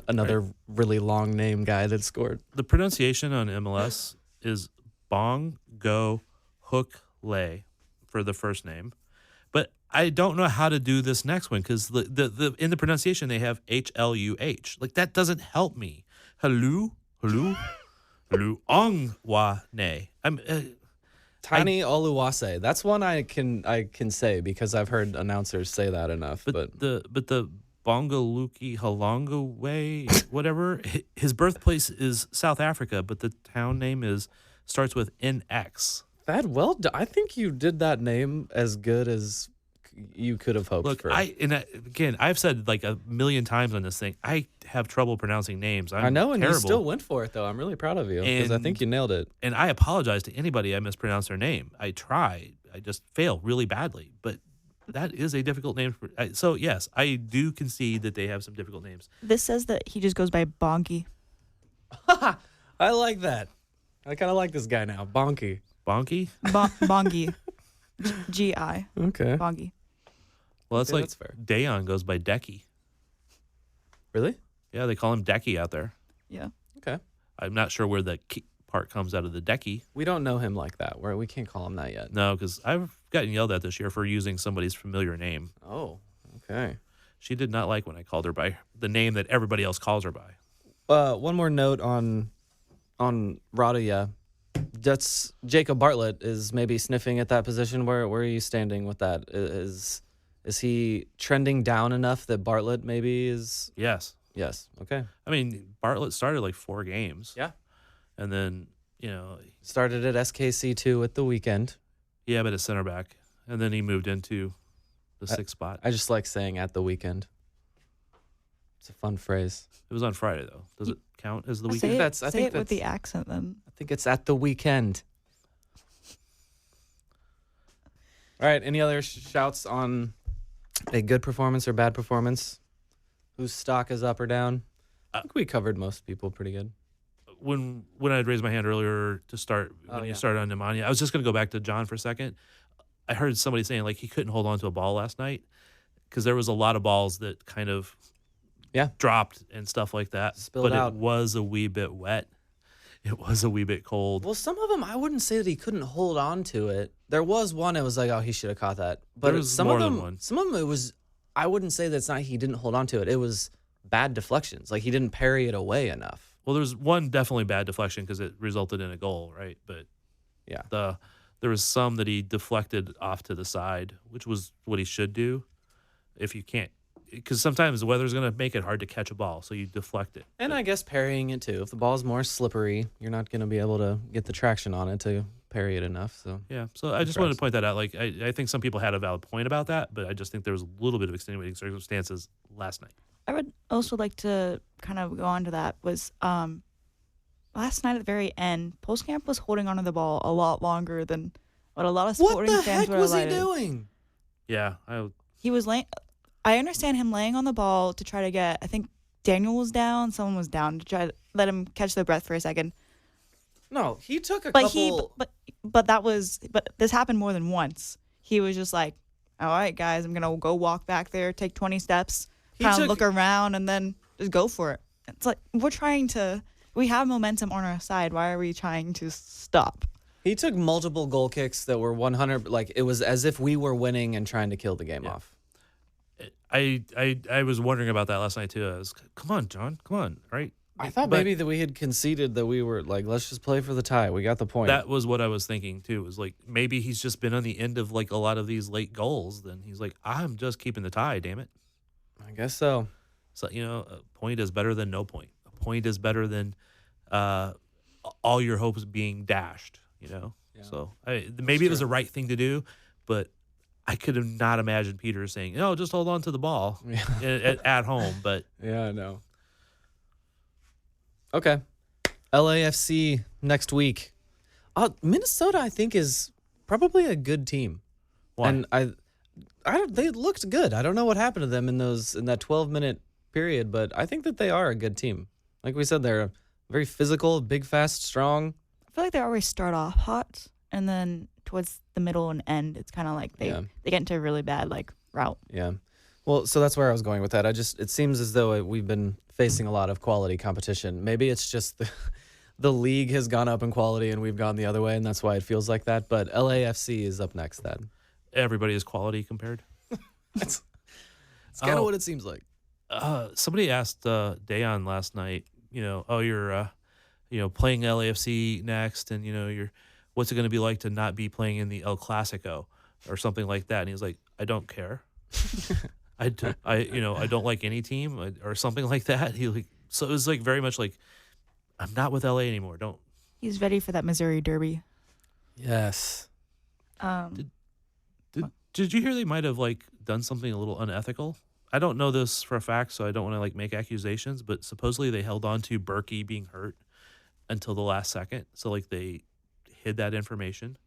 another really long name guy that scored. The pronunciation on MLS is Bong Go Hook Lay for the first name. But I don't know how to do this next one because the in the pronunciation they have HLUH. Like that doesn't help me. Hello Ongwane. I'm Tiny Oluwase. That's one I can say because I've heard announcers say that enough. But the Bongaluki Halonga way, whatever. His birthplace is South Africa, but the town name starts with NX. I think you did that name as good as you could have hoped. Look, for. Again, I've said like a million times on this thing, I have trouble pronouncing names. I know, and terrible. you still went for it, though. I'm really proud of you because I think you nailed it. And I apologize to anybody I mispronounce their name. I try. I just fail really badly. But that is a difficult name. So, yes, I do concede that they have some difficult names. This says that he just goes by Bonky. I like that. I kind of like this guy now. Bonky. Bonky? Bongy. G-I. Okay. Bongy. Well, that's Okay, like that's fair. Dayon goes by Decky. Really? Yeah, they call him Decky out there. Yeah. Okay. I'm not sure where the key part comes out of the Decky. We don't know him like that. We can't call him that yet. No, because I've gotten yelled at this year for using somebody's familiar name. Oh, okay. She did not like when I called her by the name that everybody else calls her by. One more note on Radoja. That's Jacob Bartlett is maybe sniffing at that position. Where are you standing with that? Is he trending down enough that Bartlett maybe is? Yes. Yes. Okay. I mean, Bartlett started like 4 games. Yeah. And then, started at SKC2 at the weekend. Yeah, but at center back. And then he moved into the 6th spot. I just like saying at the weekend. It's a fun phrase. It was on Friday, though. Does it count as the weekend? Say it with the accent, then. I think it's at the weekend. All right. Any other shouts on a good performance or bad performance? Whose stock is up or down? I think we covered most people pretty good. When I had raised my hand earlier to start, you started on Nemanja, I was just going to go back to John for a second. I heard somebody saying like he couldn't hold on to a ball last night because there was a lot of balls that kind of dropped and stuff like that. Spilled out. It was a wee bit wet. It was a wee bit cold. Well, some of them, I wouldn't say that he couldn't hold on to it. There was one, it was like, oh, he should have caught that. But there was some more of them, than one. Some of them, it was, I wouldn't say that's not he didn't hold on to it. It was bad deflections. Like he didn't parry it away enough. Well, there's one definitely bad deflection because it resulted in a goal, right? But yeah, there was some that he deflected off to the side, which was what he should do. If you can't, because sometimes the weather's going to make it hard to catch a ball, so you deflect it. And I guess parrying it too. If the ball's more slippery, you're not going to be able to get the traction on it to parry it enough. So yeah, so I just wanted to point that out. Like I think some people had a valid point about that, but I just think there was a little bit of extenuating circumstances last night. I would also like to kind of go on to that was last night at the very end, Pulskamp was holding onto the ball a lot longer than what a lot of Sporting fans were allowed. What the heck was he doing? Yeah, he was laying. I understand him laying on the ball to try to get. I think Daniel was down, someone was down to try to let him catch their breath for a second. No, he took a couple. But this happened more than once. He was just like, "All right, guys, I'm gonna go walk back there, take 20 steps." Kind of look around and then just go for it. It's like we're trying to We have momentum on our side. Why are we trying to stop? He took multiple goal kicks that were 100. Like it was as if we were winning and trying to kill the game off. I was wondering about that last night too. I was, come on, John, come on, right? I thought maybe that we had conceded that we were like, let's just play for the tie. We got the point. That was what I was thinking too. Was like maybe he's just been on the end of like a lot of these late goals. Then he's like, I'm just keeping the tie. Damn it. I guess so. So a point is better than no point. A point is better than all your hopes being dashed. Yeah. So maybe it was the right thing to do, but I could have not imagined Peter saying, "No, just hold on to the ball at home." But yeah, I know. Okay, LAFC next week. Minnesota, I think, is probably a good team. Why? And I don't. They looked good. I don't know what happened to them in that 12-minute period, but I think that they are a good team. Like we said, they're very physical, big, fast, strong. I feel like they always start off hot, and then towards the middle and end, it's kind of like they get into a really bad route. Yeah. Well, so that's where I was going with that. It seems as though we've been facing a lot of quality competition. Maybe it's just the league has gone up in quality and we've gone the other way, and that's why it feels like that. But LAFC is up next then. Everybody is quality compared. It's kind of what it seems like. Somebody asked Dayon last night, you're playing LAFC next, and you're what's it going to be like to not be playing in the El Clasico or something like that? And he was like, I don't care. I don't like any team or something like that. So it was like very much like, I'm not with LA anymore. Don't. He's ready for that Missouri Derby. Yes. Did you hear they might have done something a little unethical? I don't know this for a fact, so I don't want to make accusations, but supposedly they held on to Berkey being hurt until the last second. So they hid that information.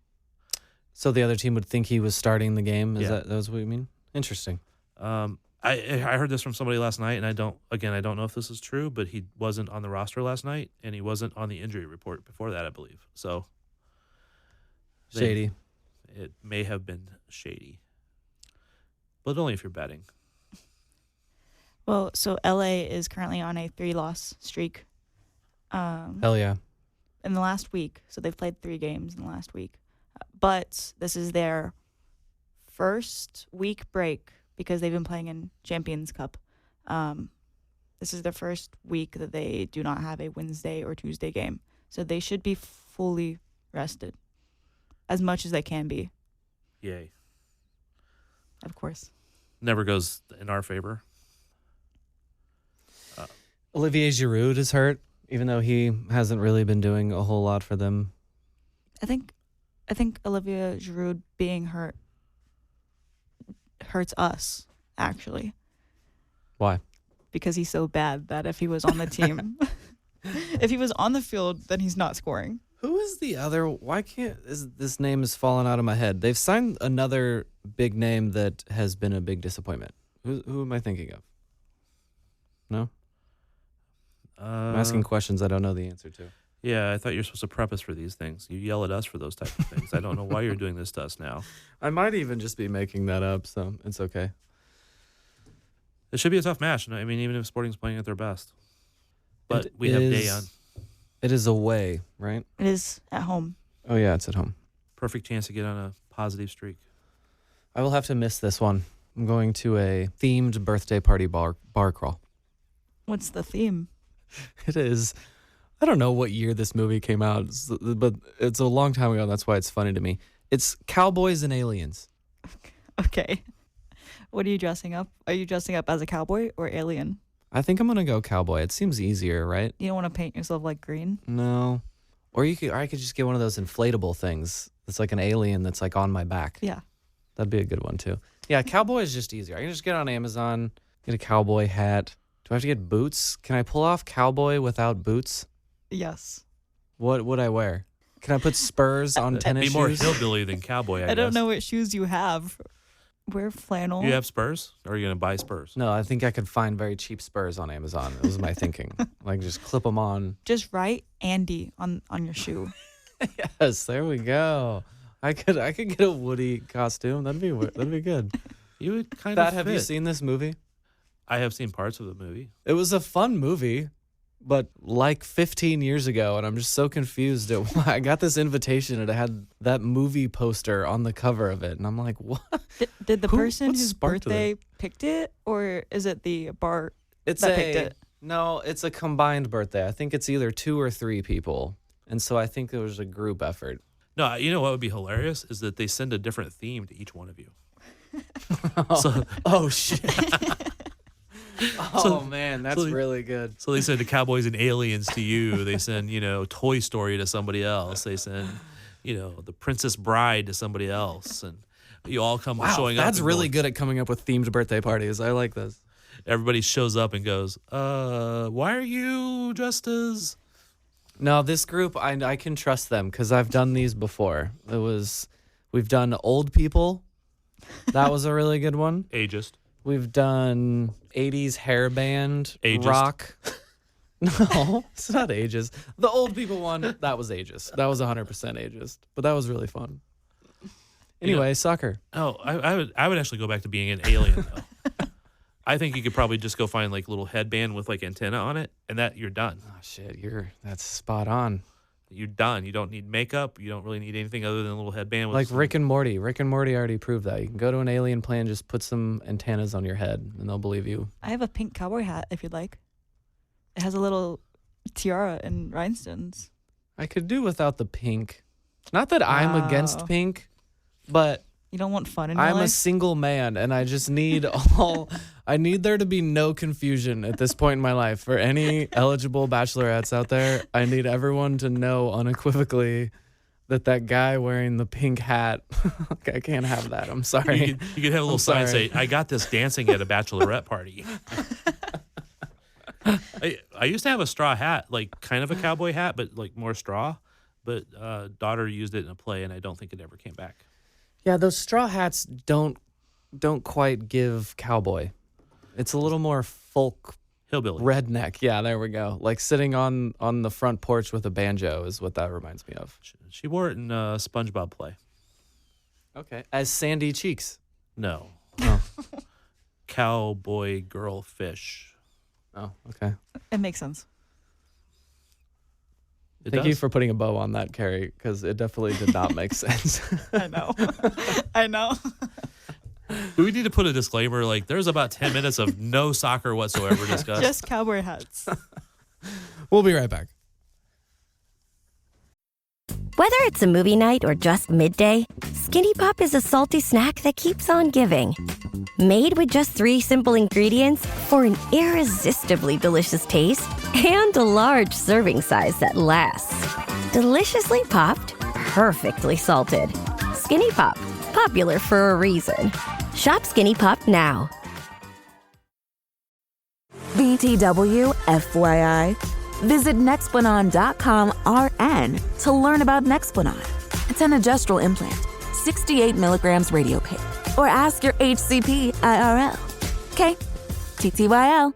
So the other team would think he was starting the game. Is that what you mean? Interesting. I heard this from somebody last night, and I don't know if this is true, but he wasn't on the roster last night, and he wasn't on the injury report before that, I believe. So shady. It may have been shady, but only if you're betting. Well, so LA is currently on a 3-loss streak. Hell yeah. In the last week. So they've played 3 games in the last week. But this is their first week break because they've been playing in Champions Cup. This is their first week that they do not have a Wednesday or Tuesday game. So they should be fully rested as much as they can be. Yay. Of course. Never goes in our favor. Olivier Giroud is hurt, even though he hasn't really been doing a whole lot for them. I think Olivier Giroud being hurt hurts us, actually. Why? Because he's so bad that if he was on the team, if he was on the field, then he's not scoring. Who is the other? Why can't this name has fallen out of my head? They've signed another big name that has been a big disappointment. Who am I thinking of? No? I'm asking questions I don't know the answer to. Yeah, I thought you were supposed to prep us for these things. You yell at us for those types of things. I don't know why you're doing this to us now. I might even just be making that up, so it's okay. It should be a tough match. I mean, even if Sporting's playing at their best. But we have Dayon. It is away, right? It is at home. Oh, yeah, it's at home. Perfect chance to get on a positive streak. I will have to miss this one. I'm going to a themed birthday party bar crawl. What's the theme? It is. I don't know what year this movie came out, but it's a long time ago. And that's why it's funny to me. It's Cowboys and Aliens. Okay. What are you dressing up? Are you dressing up as a cowboy or alien? I think I'm gonna go cowboy. It seems easier, right? You don't want to paint yourself green? No. Or I could just get one of those inflatable things. It's like an alien that's on my back. Yeah. That'd be a good one too. Yeah, cowboy is just easier. I can just get on Amazon, get a cowboy hat. Do I have to get boots? Can I pull off cowboy without boots? Yes. What would I wear? Can I put spurs on tennis shoes? Be more hillbilly than cowboy, I guess. I don't know what shoes you have. Wear flannel. You have spurs? Or are you going to buy spurs? No, I think I could find very cheap spurs on Amazon. It was my thinking. Just clip them on. Just write Andy on your shoe. Yes, there we go. I could get a Woody costume. That'd be good. You would kind of Have you seen this movie? I have seen parts of the movie. It was a fun movie. but like 15 years ago, and I'm just so confused at why I got this invitation and it had that movie poster on the cover of it, and I'm like, what? Did the person what whose sparked birthday it? picked it, or is it the bar It's that picked it? No, it's a combined birthday. I think it's either 2 or 3 people, and so I think it was a group effort. No, you know what would be hilarious is that they send a different theme to each one of you. Oh shit. Oh man, that's really good. So they send the Cowboys and Aliens to you. They send, Toy Story to somebody else. They send, The Princess Bride to somebody else. And you all come showing up. That's really good at coming up with themed birthday parties. I like this. Everybody shows up and goes, why are you dressed as... No, this group, I can trust them because I've done these before. We've done old people. That was a really good one. Ageist. We've done 80s hair band, Ageist. rock. No, it's not ageist. The old people one, that was ageist. That was 100% ageist. But that was really fun. Anyway, soccer. Oh, I would actually go back to being an alien, though. I think you could probably just go find like a little headband with like antenna on it, and you're done. Oh shit, that's spot on. You're done. You don't need makeup. You don't really need anything other than a little headband. With Like Rick and Morty. Rick and Morty already proved that. You can go to an alien planet, just put some antennas on your head, and they'll believe you. I have a pink cowboy hat if you'd like. It has a little tiara and rhinestones. I could do without the pink. Not that I'm against pink, but you don't want fun in your I'm life? a single man, and I just need I need there to be no confusion at this point in my life. For any eligible bachelorettes out there, I need everyone to know unequivocally that guy wearing the pink hat, I can't have that. I'm sorry. You could have a little sign say, I got this dancing at a bachelorette party. I used to have a straw hat, like kind of a cowboy hat, but like more straw. But daughter used it in a play, and I don't think it ever came back. Yeah, those straw hats don't quite give cowboy. It's a little more folk, hillbilly, redneck. Yeah, there we go. Like sitting on the front porch with a banjo is what that reminds me of. She wore it in a SpongeBob play. Okay, as Sandy Cheeks. No. Oh. Cowboy girl fish. Oh, okay. It makes sense. Thank you for putting a bow on that, Carrie, because it definitely did not make sense. I know. I know. Do we need to put a disclaimer? Like, there's about 10 minutes of no soccer whatsoever discussed. Just cowboy hats. We'll be right back. Whether it's a movie night or just midday, Skinny Pop is a salty snack that keeps on giving. Made with just 3 simple ingredients for an irresistibly delicious taste and a large serving size that lasts. Deliciously popped, perfectly salted. Skinny Pop, popular for a reason. Shop Skinny Pop now. BTW, FYI. Visit Nexplanon.com RN to learn about Nexplanon. It's an gestural implant, 68 milligrams radio pain. Or ask your HCP IRL. Okay, TTYL.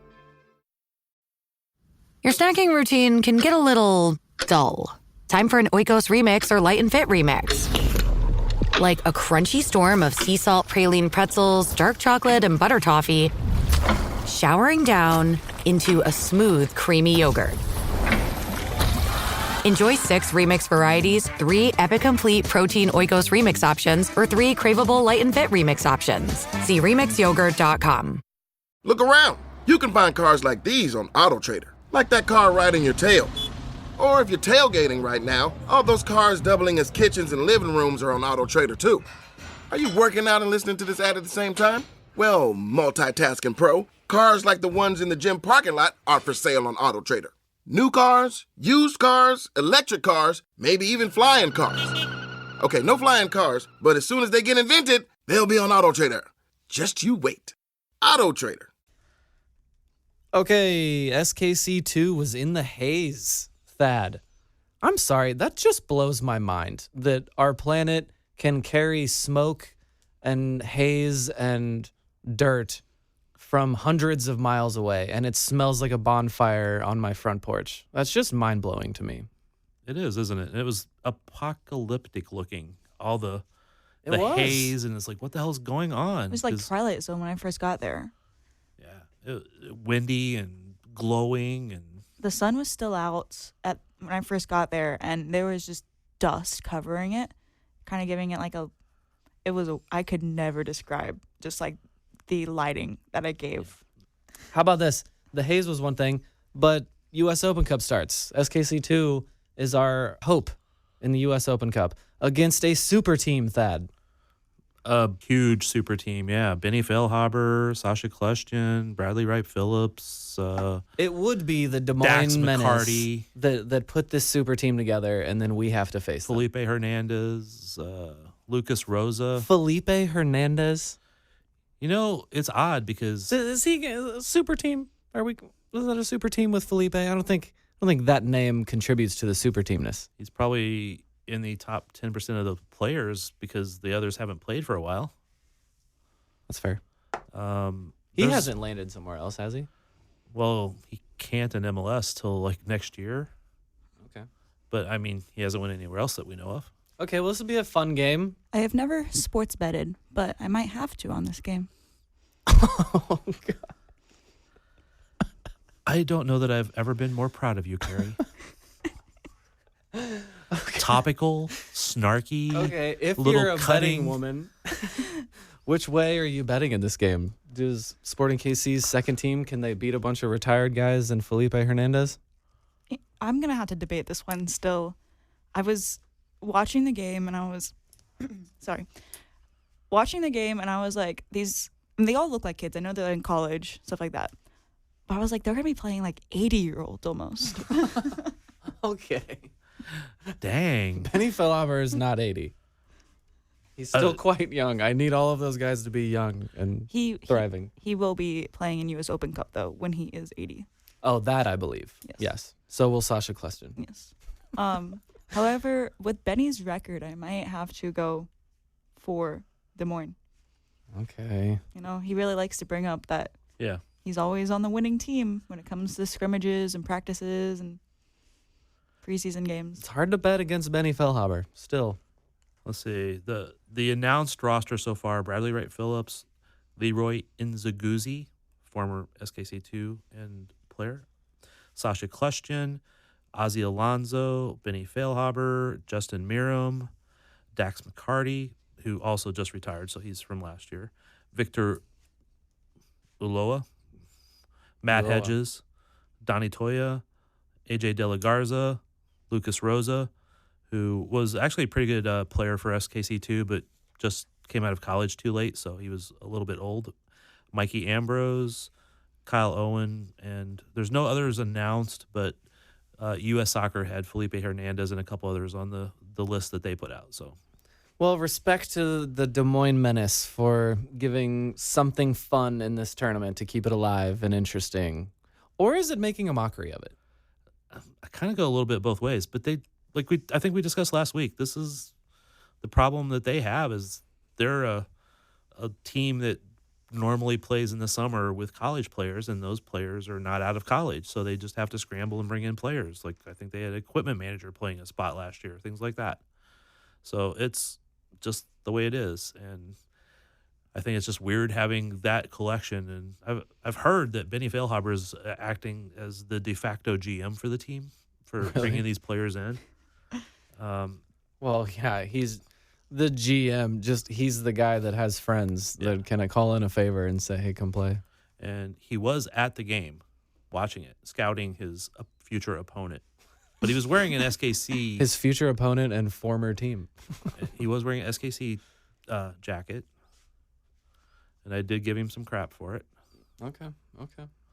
Your snacking routine can get a little dull. Time for an Oikos remix or Light and Fit remix. Like a crunchy storm of sea salt praline pretzels, dark chocolate, and butter toffee, showering down into a smooth, creamy yogurt. Enjoy 6 remix varieties, 3 Epic Complete Protein Oikos remix options, or 3 craveable Light and Fit remix options. See remixyogurt.com. Look around. You can find cars like these on AutoTrader, like that car riding your tail. Or if you're tailgating right now, all those cars doubling as kitchens and living rooms are on AutoTrader too. Are you working out and listening to this ad at the same time? Well, multitasking pro, cars like the ones in the gym parking lot are for sale on AutoTrader. New cars, used cars, electric cars, maybe even flying cars. Okay, no flying cars, but as soon as they get invented, they'll be on AutoTrader. Just you wait. AutoTrader. Okay, SKC2 was in the haze, Thad. I'm sorry, that just blows my mind that our planet can carry smoke and haze and dirt from hundreds of miles away, and it smells like a bonfire on my front porch. That's just mind-blowing to me. It is, isn't it? It was apocalyptic looking. All the It was. haze, and it's like, what the hell's going on? It was like Twilight Zone when I first got there. Windy and glowing, and the sun was still out when I first got there, and there was just dust covering it, kind of giving it like I could never describe just like the lighting that it gave. How about this? The haze was one thing, but U.S. Open Cup starts. SKC2 is our hope in the U.S. Open Cup against a super team, Thad. A huge super team, yeah. Benny Feilhaber, Sasha Kleshtin, Bradley Wright Phillips. It would be the Des Dax Moines Menace McCarty. that put this super team together, and then we have to face Felipe Hernandez, Lucas Rosa. Felipe Hernandez. You know, it's odd because Is he a super team? Was that a super team with Felipe? I don't think that name contributes to the super teamness. he's probably in the top 10% of the players because the others haven't played for a while. That's fair. He There's- hasn't landed somewhere else, has he? Well, he can't in MLS till like next year. Okay. But I mean, he hasn't went anywhere else that we know of. Okay, well, this will be a fun game. I have never sports betted, but I might have to on this game. Oh, God. I don't know that I've ever been more proud of you, Carrie. Topical, snarky. Okay, if little you're a cutting betting woman, which way are you betting in this game? Does Sporting KC's second team, can they beat a bunch of retired guys and Felipe Hernandez? I'm going to have to debate this one still. I was watching the game and I was watching the game and I was like, they all look like kids. I know they're in college, stuff like that. But I was like, they're going to be playing like 80-year-olds almost. Okay. Dang. Benny Feilhaber is not 80. He's still quite young. I need all of those guys to be young and thriving. He will be playing in U.S. Open Cup, though, when he is 80. Oh, that I believe. Yes. So will Sasha Kleshtin. Yes. However, with Benny's record, I might have to go for Des Moines. Okay. You know, he really likes to bring up that Yeah. he's always on the winning team when it comes to scrimmages and practices and preseason games. It's hard to bet against Benny Feilhaber. Still. Let's see. The announced roster so far: Bradley Wright Phillips, Leroy Inzaguzzi, former SKC2 and player, Sasha Kleshtin, Ozzy Alonso, Benny Feilhaber, Justin Miram, Dax McCarty, who also just retired, so he's from last year, Victor Ulloa, Matt Ulloa. Hedges, Donnie Toya, AJ De La Garza, Lucas Rosa, who was actually a pretty good player for SKC2, but just came out of college too late, so he was a little bit old. Mikey Ambrose, Kyle Owen, and there's no others announced, but U.S. Soccer had Felipe Hernandez and a couple others on the list that they put out. So, Well, respect to the Des Moines Menace for giving something fun in this tournament to keep it alive and interesting. Or is it making a mockery of it? I kind of go a little bit both ways, but I think we discussed last week. This is the problem that they have is they're a team that normally plays in the summer with college players, and those players are not out of college, so they just have to scramble and bring in players. Like I think they had an equipment manager playing a spot last year, things like that. So it's just the way it is, and I think it's just weird having that collection. And I've heard that Benny Feilhaber is acting as the de facto GM for the team for bringing these players in. Well, yeah, he's the GM. Just he's the guy that has friends that can call in a favor and say, "Hey, come play." And he was at the game, watching it, scouting his future opponent. But he was wearing an SKC. His future opponent and former team. He was wearing an SKC jacket, and I did give him some crap for it. Okay.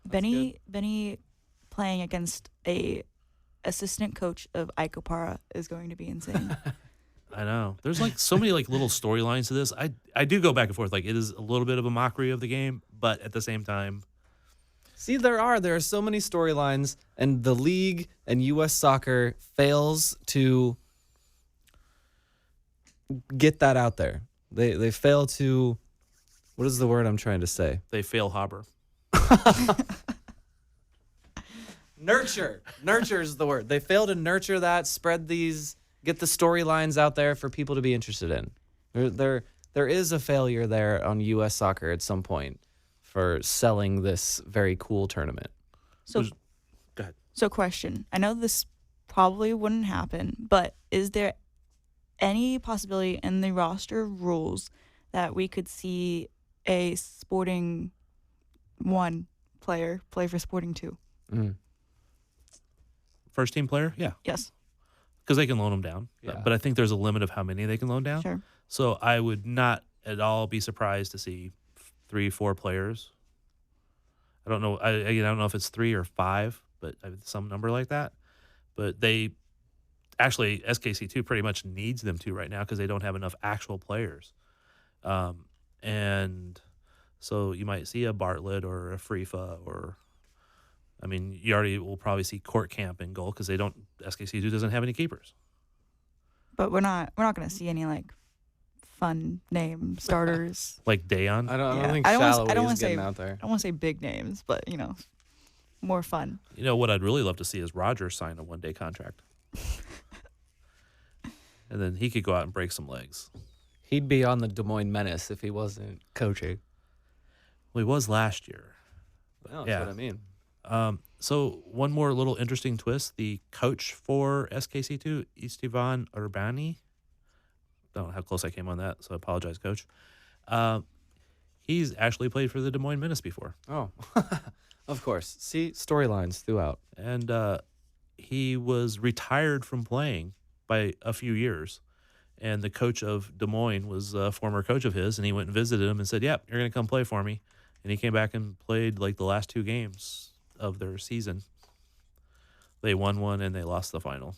Benny playing against a assistant coach of Icopara is going to be insane. I know. There's like so many like little storylines to this. I do go back and forth. Like it is a little bit of a mockery of the game, but at the same time, See, there are so many storylines, and the league and U.S. Soccer fails to get that out there. They fail to. What is the word I'm trying to say? they fail Haber. Nurture is the word. They fail to nurture that, get the storylines out there for people to be interested in. There is a failure there on U.S. Soccer at some point for selling this very cool tournament. So, Go ahead. So question, I know this probably wouldn't happen, but is there any possibility in the roster rules that we could see a Sporting 1 player play for Sporting 2? First team player? Yeah. Yes. Because they can loan them down. Yeah. But I think there's a limit of how many they can loan down. Sure. So I would not at all be surprised to see 3-4 players. I don't know. I don't know if it's 3 or 5, but some number like that. But they actually, SKC2 pretty much needs them to right now because they don't have enough actual players. And so you might see a Bartlett or a Frifa or, I mean, you already will probably see Court Camp in goal because SKC2 doesn't have any keepers. But we're not going to see any like fun name starters. Like Dayon? I don't think I Shallow don't is say getting out there. I don't want to say big names, but more fun. You know what I'd really love to see is Roger sign a one-day contract. And then he could go out and break some legs. He'd be on the Des Moines Menace if he wasn't coaching. Well, he was last year. Well, that's what I mean. So one more little interesting twist. The coach for SKC2, Istvan Urbani. Don't know how close I came on that, so I apologize, Coach. He's actually played for the Des Moines Menace before. Oh, of course. See, storylines throughout. And he was retired from playing by a few years. And the coach of Des Moines was a former coach of his, and he went and visited him and said, yep, you're going to come play for me. And he came back and played like the last 2 games of their season. They won one and they lost the final.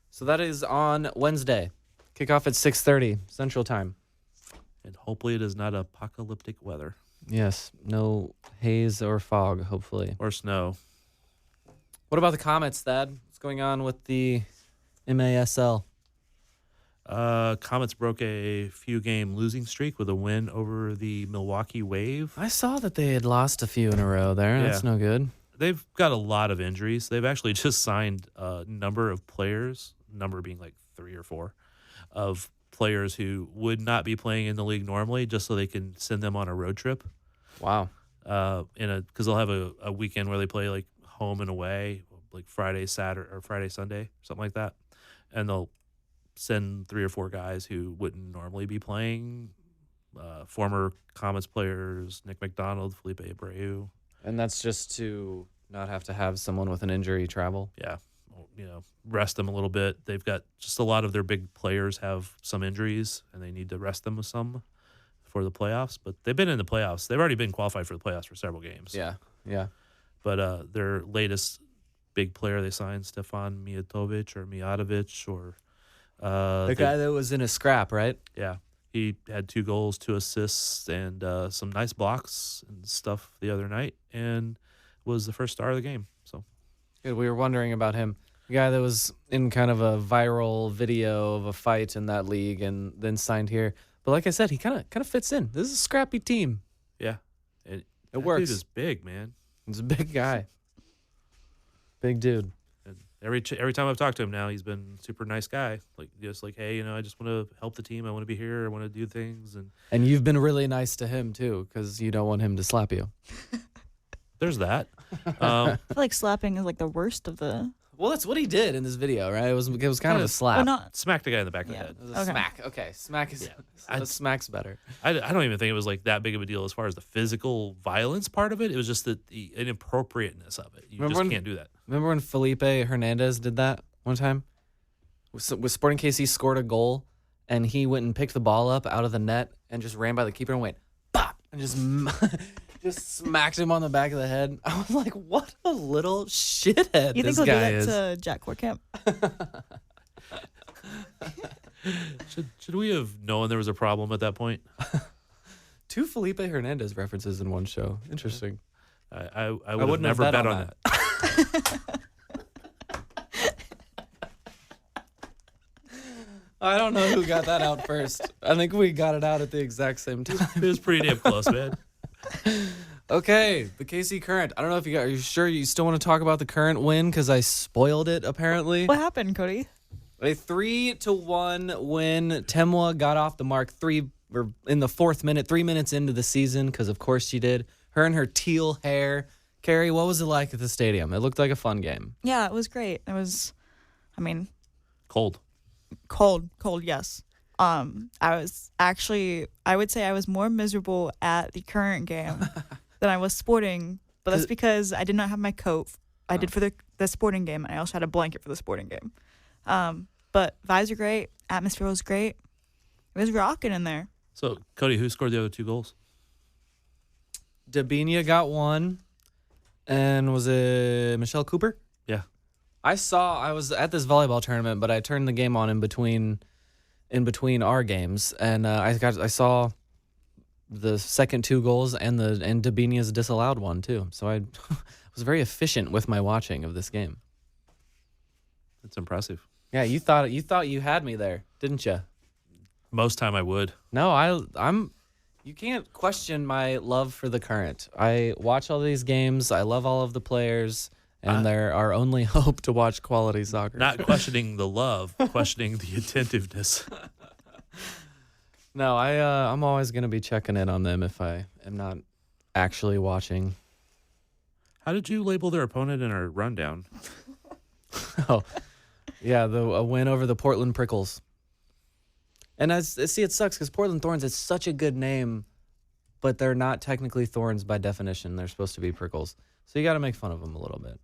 So that is on Wednesday. Kickoff at 6:30 Central Time. And hopefully it is not apocalyptic weather. Yes, no haze or fog, hopefully. Or snow. What about the Comets, Thad? What's going on with the MASL? Comets broke a few-game losing streak with a win over the Milwaukee Wave. I saw that they had lost a few in a row there. That's no good. They've got a lot of injuries. They've actually just signed a number of players, number being like 3 or 4, of players who would not be playing in the league normally just so they can send them on a road trip. Wow. Because they'll have a weekend where they play like home and away, like Friday, Saturday, or Friday, Sunday, something like that. And they'll send 3 or 4 guys who wouldn't normally be playing, former Comets players, Nick McDonald, Felipe Abreu. And that's just to not have to have someone with an injury travel? Yeah. Rest them a little bit. They've got just a lot of their big players have some injuries, and they need to rest them with some for the playoffs. But they've been in the playoffs. They've already been qualified for the playoffs for several games. Yeah. But their latest big player they signed, Stefan Mijatovic, or the guy that was in a scrap, right? Yeah. He had 2 goals, 2 assists, and some nice blocks and stuff the other night, and was the first star of the game. So good. We were wondering about him. The guy that was in kind of a viral video of a fight in that league and then signed here. But like I said, he kind of fits in. This is a scrappy team. Yeah. It works. Dude is big, man. He's a big guy. Big dude. And every time I've talked to him now, he's been a super nice guy. Like, just like, hey, I just want to help the team. I want to be here. I want to do things. And you've been really nice to him, too, because you don't want him to slap you. There's that. I feel like slapping is like the worst of the... Well, that's what he did in this video, right? It was kind of a slap. Well, not... Smacked the guy in the back of the head. It was a smack. Okay, smack is... Yeah. Smack's better. I don't even think it was like that big of a deal as far as the physical violence part of it. It was just the inappropriateness of it. You can't do that. Remember when Felipe Hernandez did that one time? With Sporting KC scored a goal, and he went and picked the ball up out of the net and just ran by the keeper and went, bop, and just smacked him on the back of the head. I was like, what a little shithead You think this he'll do guy that is. to Jack Courtcamp? Should we have known there was a problem at that point? 2 Felipe Hernandez references in one show. Interesting. I would have never bet on that. I don't know who got that out first. I think we got it out at the exact same time. It was pretty damn close, man. Okay, the KC Current. I don't know if are you sure you still want to talk about the Current win? Because I spoiled it, apparently. What happened, Cody? A 3-1 win. Temwa got off the mark in the 4th minute, 3 minutes into the season, because of course she did. Her and her teal hair Carrie, what was it like at the stadium? It looked like a fun game. Yeah, it was great. It was, I mean, Cold. cold, yes. I would say I was more miserable at the current game than I was sporting, but that's because I did not have my coat. I did for the sporting game. I also had a blanket for the sporting game. But vibes are great. Atmosphere was great. It was rocking in there. So, Cody, who scored the other 2 goals? Dabinia got one, and was it Michelle Cooper? Yeah. I was at this volleyball tournament, but I turned the game on in between our games, and I saw the second 2 goals and Dabinia's disallowed one too. So I was very efficient with my watching of this game. That's impressive. Yeah, you thought you had me there, didn't you? Most time I would. No, I'm. You can't question my love for the Current. I watch all these games. I love all of the players, and they're our only hope to watch quality soccer. Not questioning the love, questioning the attentiveness. No, I'm always gonna be checking in on them if I am not actually watching. How did you label their opponent in our rundown? Oh, yeah, a win over the Portland Prickles. And it sucks because Portland Thorns is such a good name, but they're not technically Thorns by definition. They're supposed to be Prickles. So you got to make fun of them a little bit.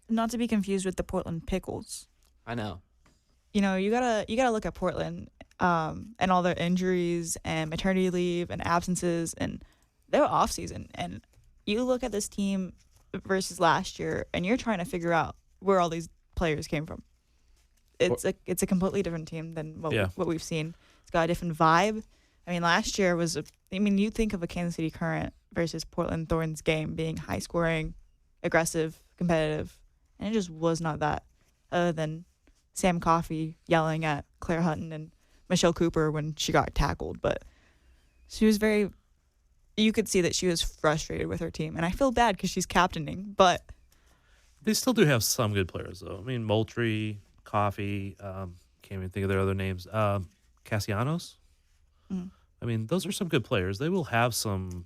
Not to be confused with the Portland Pickles. I know. You know, you gotta look at Portland and all their injuries and maternity leave and absences and their off season. And you look at this team versus last year, and you're trying to figure out where all these players came from. It's a completely different team than what we've seen. It's got a different vibe. I mean, last year was you think of a Kansas City Current versus Portland Thorns game being high scoring, aggressive, competitive, and it just was not that. Other than Sam Coffey yelling at Claire Hutton and Michelle Cooper when she got tackled, but she was you could see that she was frustrated with her team, and I feel bad because she's captaining, but they still do have some good players, though. I mean, Moultrie, Coffee, can't even think of their other names. Cassianos. I mean, those are some good players. They will have some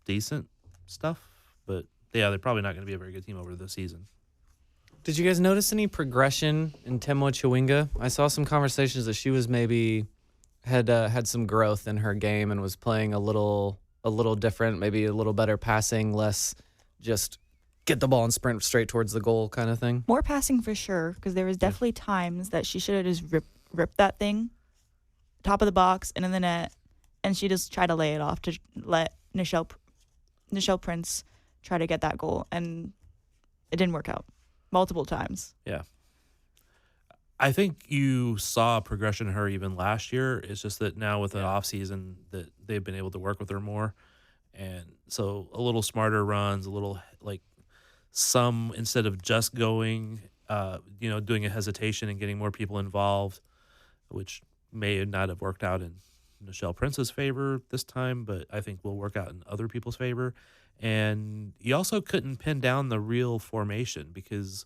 decent stuff, but they're probably not going to be a very good team over the season. Did you guys notice any progression in Temwa Chawinga? I saw some conversations that she was maybe had some growth in her game and was playing a little different, maybe a little better passing, less just get the ball and sprint straight towards the goal kind of thing. more passing for sure, because there was definitely times that she should have just ripped that thing, top of the box and in the net, and she just tried to lay it off to let Nichelle Prince try to get that goal, and it didn't work out multiple times. Yeah. I think you saw progression in her even last year. It's just that now with an off season that they've been able to work with her more. And so a little smarter runs, a little some instead of just going, doing a hesitation and getting more people involved, which may not have worked out in Nichelle Prince's favor this time, but I think will work out in other people's favor. And you also couldn't pin down the real formation because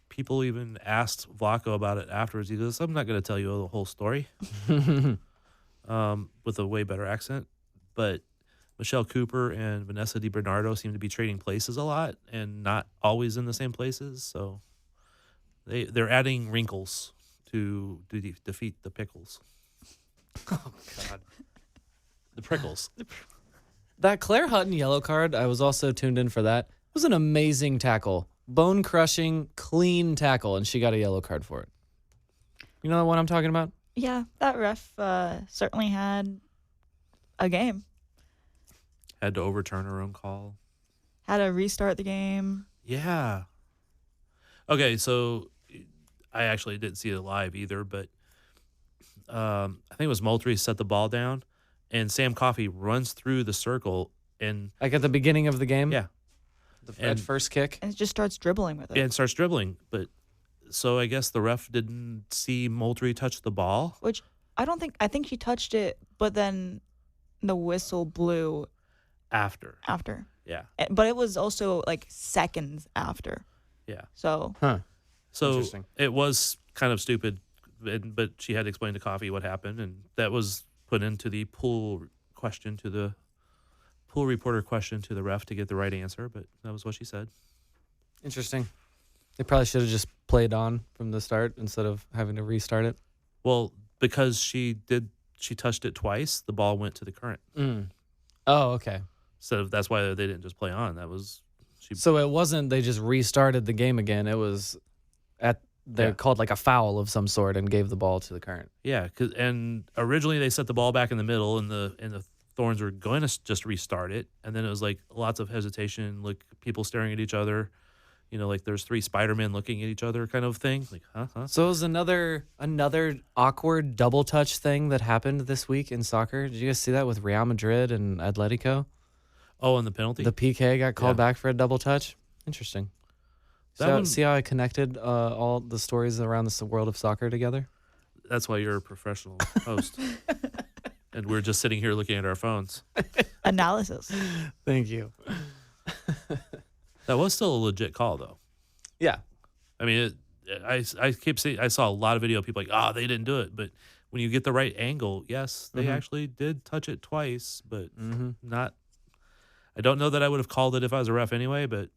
people even asked Vlaco about it afterwards. He goes, I'm not going to tell you the whole story with a way better accent. But Michelle Cooper and Vanessa DiBernardo seem to be trading places a lot and not always in the same places. So they're adding wrinkles to defeat the Pickles. Oh, God. The Prickles. That Claire Hutton yellow card, I was also tuned in for that. It was an amazing tackle. Bone-crushing, clean tackle, and she got a yellow card for it. You know what I'm talking about? Yeah, that ref certainly had a game. Had to overturn her own call. Had to restart the game. Yeah. Okay, so I actually didn't see it live either, but I think it was Moultrie set the ball down, and Sam Coffey runs through the circle and like at the beginning of the game. Yeah, at first kick, and it just starts dribbling with it. And starts dribbling, but so I guess the ref didn't see Moultrie touch the ball, which I think she touched it, but then the whistle blew after. Yeah, but it was also like seconds after. Yeah. So. So it was kind of stupid, but she had to explain to Coffey what happened, and that was put into the pull pool reporter question to the ref to get the right answer, but that was what she said. Interesting. They probably should have just played on from the start instead of having to restart it. Well, because she touched it twice, the ball went to the current. Oh, okay. So that's why they didn't just play on. That was So it wasn't they just restarted the game again. It was they called like a foul of some sort and gave the ball to the current. Yeah, and originally they set the ball back in the middle, and the Thorns were going to just restart it, and then it was like lots of hesitation, like people staring at each other, like there's three Spider-Men looking at each other kind of thing. Like, huh? So it was another awkward double touch thing that happened this week in soccer. Did you guys see that with Real Madrid and Atletico? Oh, and the penalty? The PK got called back for a double touch. Interesting. See how I connected all the stories around this world of soccer together? That's why you're a professional host. And we're just sitting here looking at our phones. Analysis. Thank you. That was still a legit call, though. Yeah. I mean, I keep saying, I saw a lot of video of people like, they didn't do it. But when you get the right angle, yes, they actually did touch it twice, but not. I don't know that I would have called it if I was a ref anyway, but.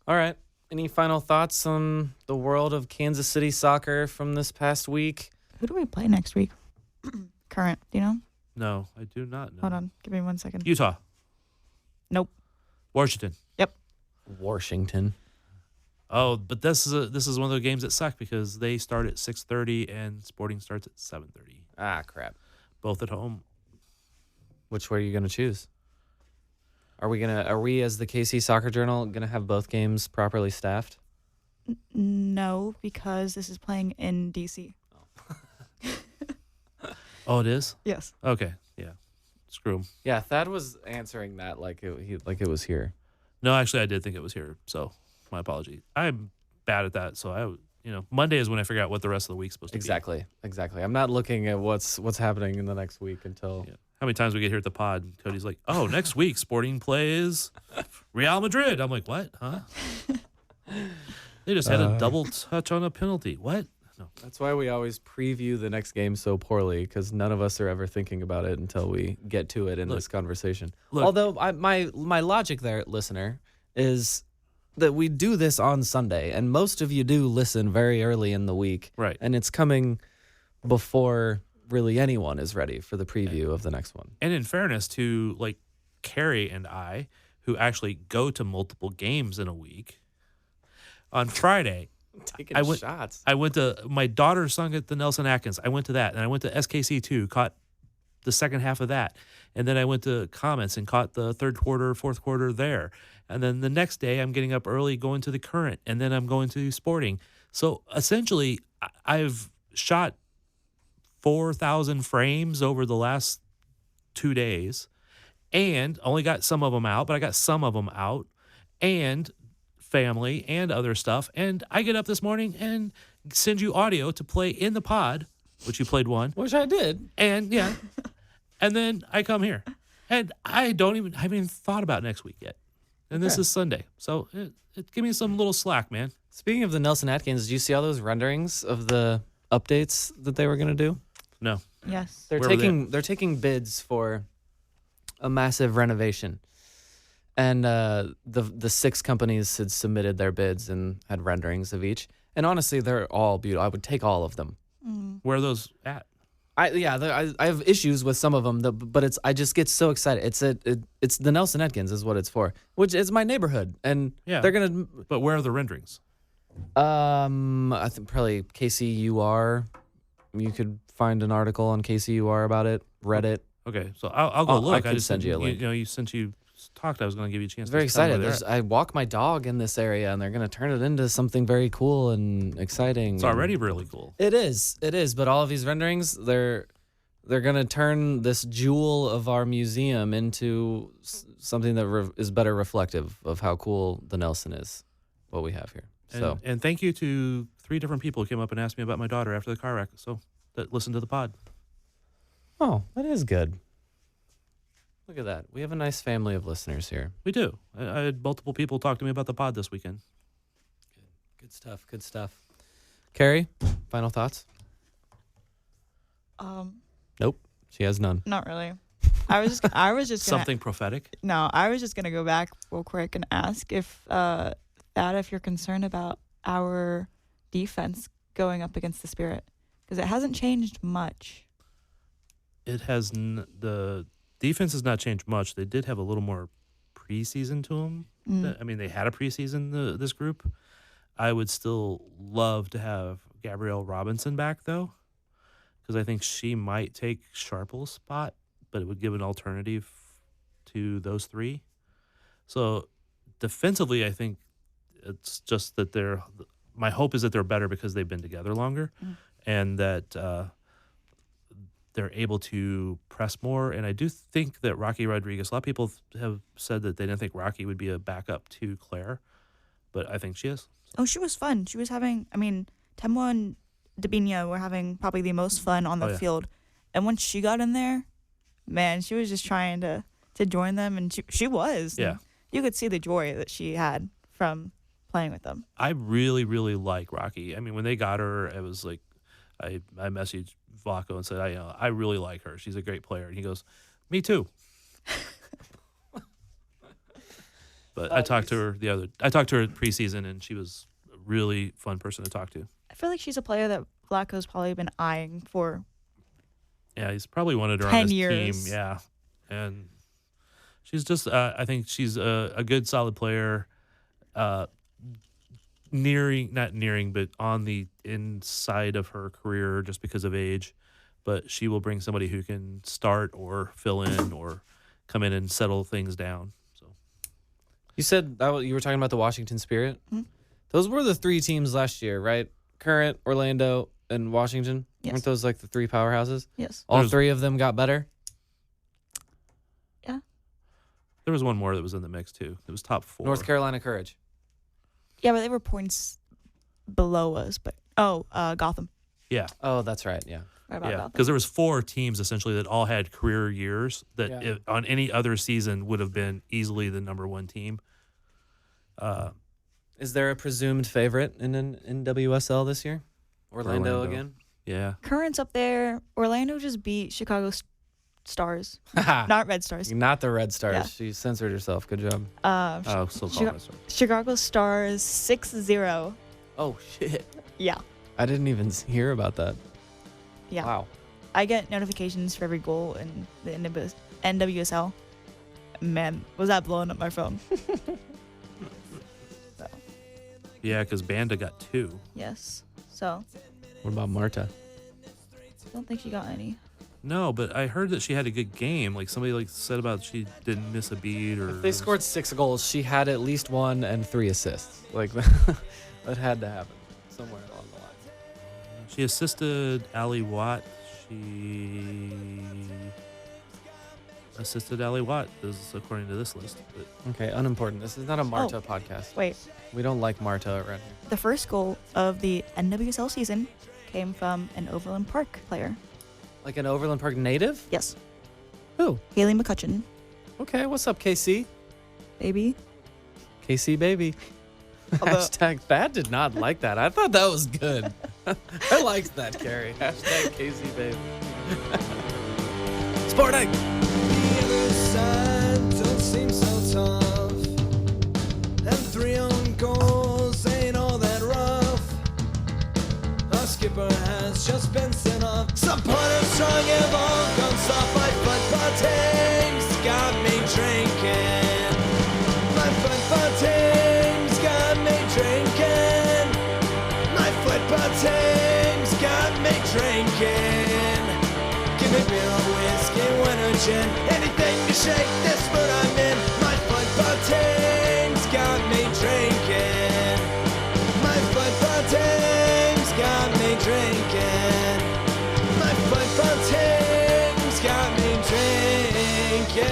All right. Any final thoughts on the world of Kansas City soccer from this past week? Who do we play next week? Current, do you know? No, I do not know. Hold on. Give me 1 second. Utah. Nope. Washington. Yep. Washington. Oh, but this is one of the games that suck because they start at 6:30 and Sporting starts at 7:30. Ah, crap. Both at home. Which way are you going to choose? Are we as the KC Soccer Journal gonna have both games properly staffed? No, because this is playing in DC. Oh, it is? Yes. Okay. Yeah. Screw him. Yeah, Thad was answering that like it was here. No, actually, I did think it was here. So my apology. I'm bad at that. So Monday is when I figure out what the rest of the week's supposed to be. Exactly. I'm not looking at what's happening in the next week until. Yeah. How many times we get here at the pod, and Cody's like, "Oh, next week Sporting plays Real Madrid." I'm like, "What? Huh?" They just had a double touch on a penalty. What? No. That's why we always preview the next game so poorly, because none of us are ever thinking about it until we get to it in this conversation. Although my logic there, listener, is that we do this on Sunday, and most of you do listen very early in the week, right? And it's coming before really anyone is ready for the preview of the next one. And in fairness to like Carrie and I, who actually go to multiple games in a week, on Friday, shots. I went to my daughter sung at the Nelson Atkins. I went to that, and I went to SKC2, caught the second half of that, and then I went to Comets and caught the third quarter, fourth quarter there. And then the next day, I'm getting up early, going to the Current, and then I'm going to Sporting. So essentially, I've shot 4,000 frames over the last 2 days and only got some of them out, but I got some of them out and family and other stuff. And I get up this morning and send you audio to play in the pod, which you played one. Which I did. And yeah. And then I come here and I haven't even thought about next week yet. And this is Sunday. So give me some little slack, man. Speaking of the Nelson Atkins, did you see all those renderings of the updates that they were going to do? No. Yes. They're taking bids for a massive renovation. And the 6 companies had submitted their bids and had renderings of each. And honestly, they're all beautiful. I would take all of them. Where are those at? I have issues with some of them, but I just get so excited. It's the Nelson Atkins is what it's for, which is my neighborhood, and they're gonna. But where are the renderings? I think probably KCUR. You could find an article on KCUR about it. Reddit. Okay, so I'll go look. I just send you a link. Since you talked, I was going to give you a chance. Very excited. I walk my dog in this area, and they're going to turn it into something very cool and exciting. It's already really cool. It is. But all of these renderings, they're going to turn this jewel of our museum into something that is better reflective of how cool the Nelson is, what we have here. And thank you to 3 different people who came up and asked me about my daughter after the car wreck. So that listened to the pod. Oh, that is good. Look at that. We have a nice family of listeners here. We do. I had multiple people talk to me about the pod this weekend. Good stuff. Carrie, final thoughts? Nope. She has none. Not really. I was just gonna, Something prophetic? No, I was just gonna go back real quick and ask if if you're concerned about our defense going up against the Spirit, because it hasn't changed much. It has the defense has not changed much. They did have a little more preseason to them. I mean, they had a preseason. This group. I would still love to have Gabrielle Robinson back though, because I think she might take Sharple's spot, but it would give an alternative to those three. So defensively, I think it's just that my hope is that they're better because they've been together longer, and that they're able to press more. And I do think that Rocky Rodriguez, a lot of people have said that they didn't think Rocky would be a backup to Claire, but I think she is. Oh, she was fun. She was having, Temwa and Dabinia were having probably the most fun on the field. And once she got in there, man, she was just trying to join them, and she was. Yeah. And you could see the joy that she had from playing with them. I really, really like Rocky. I mean, when they got her, it was like, I messaged Vlaco and said, I really like her. She's a great player. And he goes, me too. But I talked to her preseason, and she was a really fun person to talk to. I feel like she's a player that Vlaco's probably been eyeing for. Yeah, he's probably wanted her on 10 his years. team. Yeah. And she's just, I think she's a good, solid player. Not nearing, but on the inside of her career just because of age. But she will bring somebody who can start or fill in or come in and settle things down. So you said you were talking about the Washington Spirit. Mm-hmm. Those were the three teams last year, right? Current, Orlando, and Washington. Yes. Weren't those like the three powerhouses? Yes. All three of them got better? Yeah. There was one more that was in the mix too. It was top 4. North Carolina Courage. Yeah, but they were points below us. But Gotham. Yeah. Oh, that's right. Yeah. Right about Gotham. Because there was 4 teams essentially that all had career years that on any other season would have been easily the number 1 team. Is there a presumed favorite in WSL this year? Orlando again? Yeah. Current's up there. Orlando just beat Chicago Stars. Not Red Stars. Not the Red Stars. Yeah. She censored herself. Good job. Still call Red Stars. Chicago Stars 6-0. Oh, shit. Yeah. I didn't even hear about that. Yeah. Wow. I get notifications for every goal in the NWSL. Man, was that blowing up my phone? Yeah, because Banda got 2. Yes. So. What about Marta? I don't think she got any. No, but I heard that she had a good game. Like somebody said about she didn't miss a beat or. If they scored 6 goals, she had at least 1 and 3 assists. Like that had to happen somewhere along the line. She assisted Ali Watt. She assisted Ali Watt, this is according to this list. But. Okay, unimportant. This is not a Marta podcast. Wait. We don't like Marta around here. The first goal of the NWSL season came from an Overland Park player. Like an Overland Park native? Yes. Who? Haley McCutcheon. Okay, what's up, KC? Baby. KC baby. Hashtag Thad did not like that. I thought that was good. I liked that, Carrie. Hashtag KC baby. Sporting. The other side don't seem so tough, and 3 own goals ain't all that rough. Our skipper has just been sent off. Supporters strong have all gone soft. My football team's got me drinking. My football team's got me drinking. My football team's got me drinking. Give me beer or whiskey, wine or gin, anything to shake this mood I'm in. My football team's got me drinking. My football team's got me drinking. My football team's got me drinking.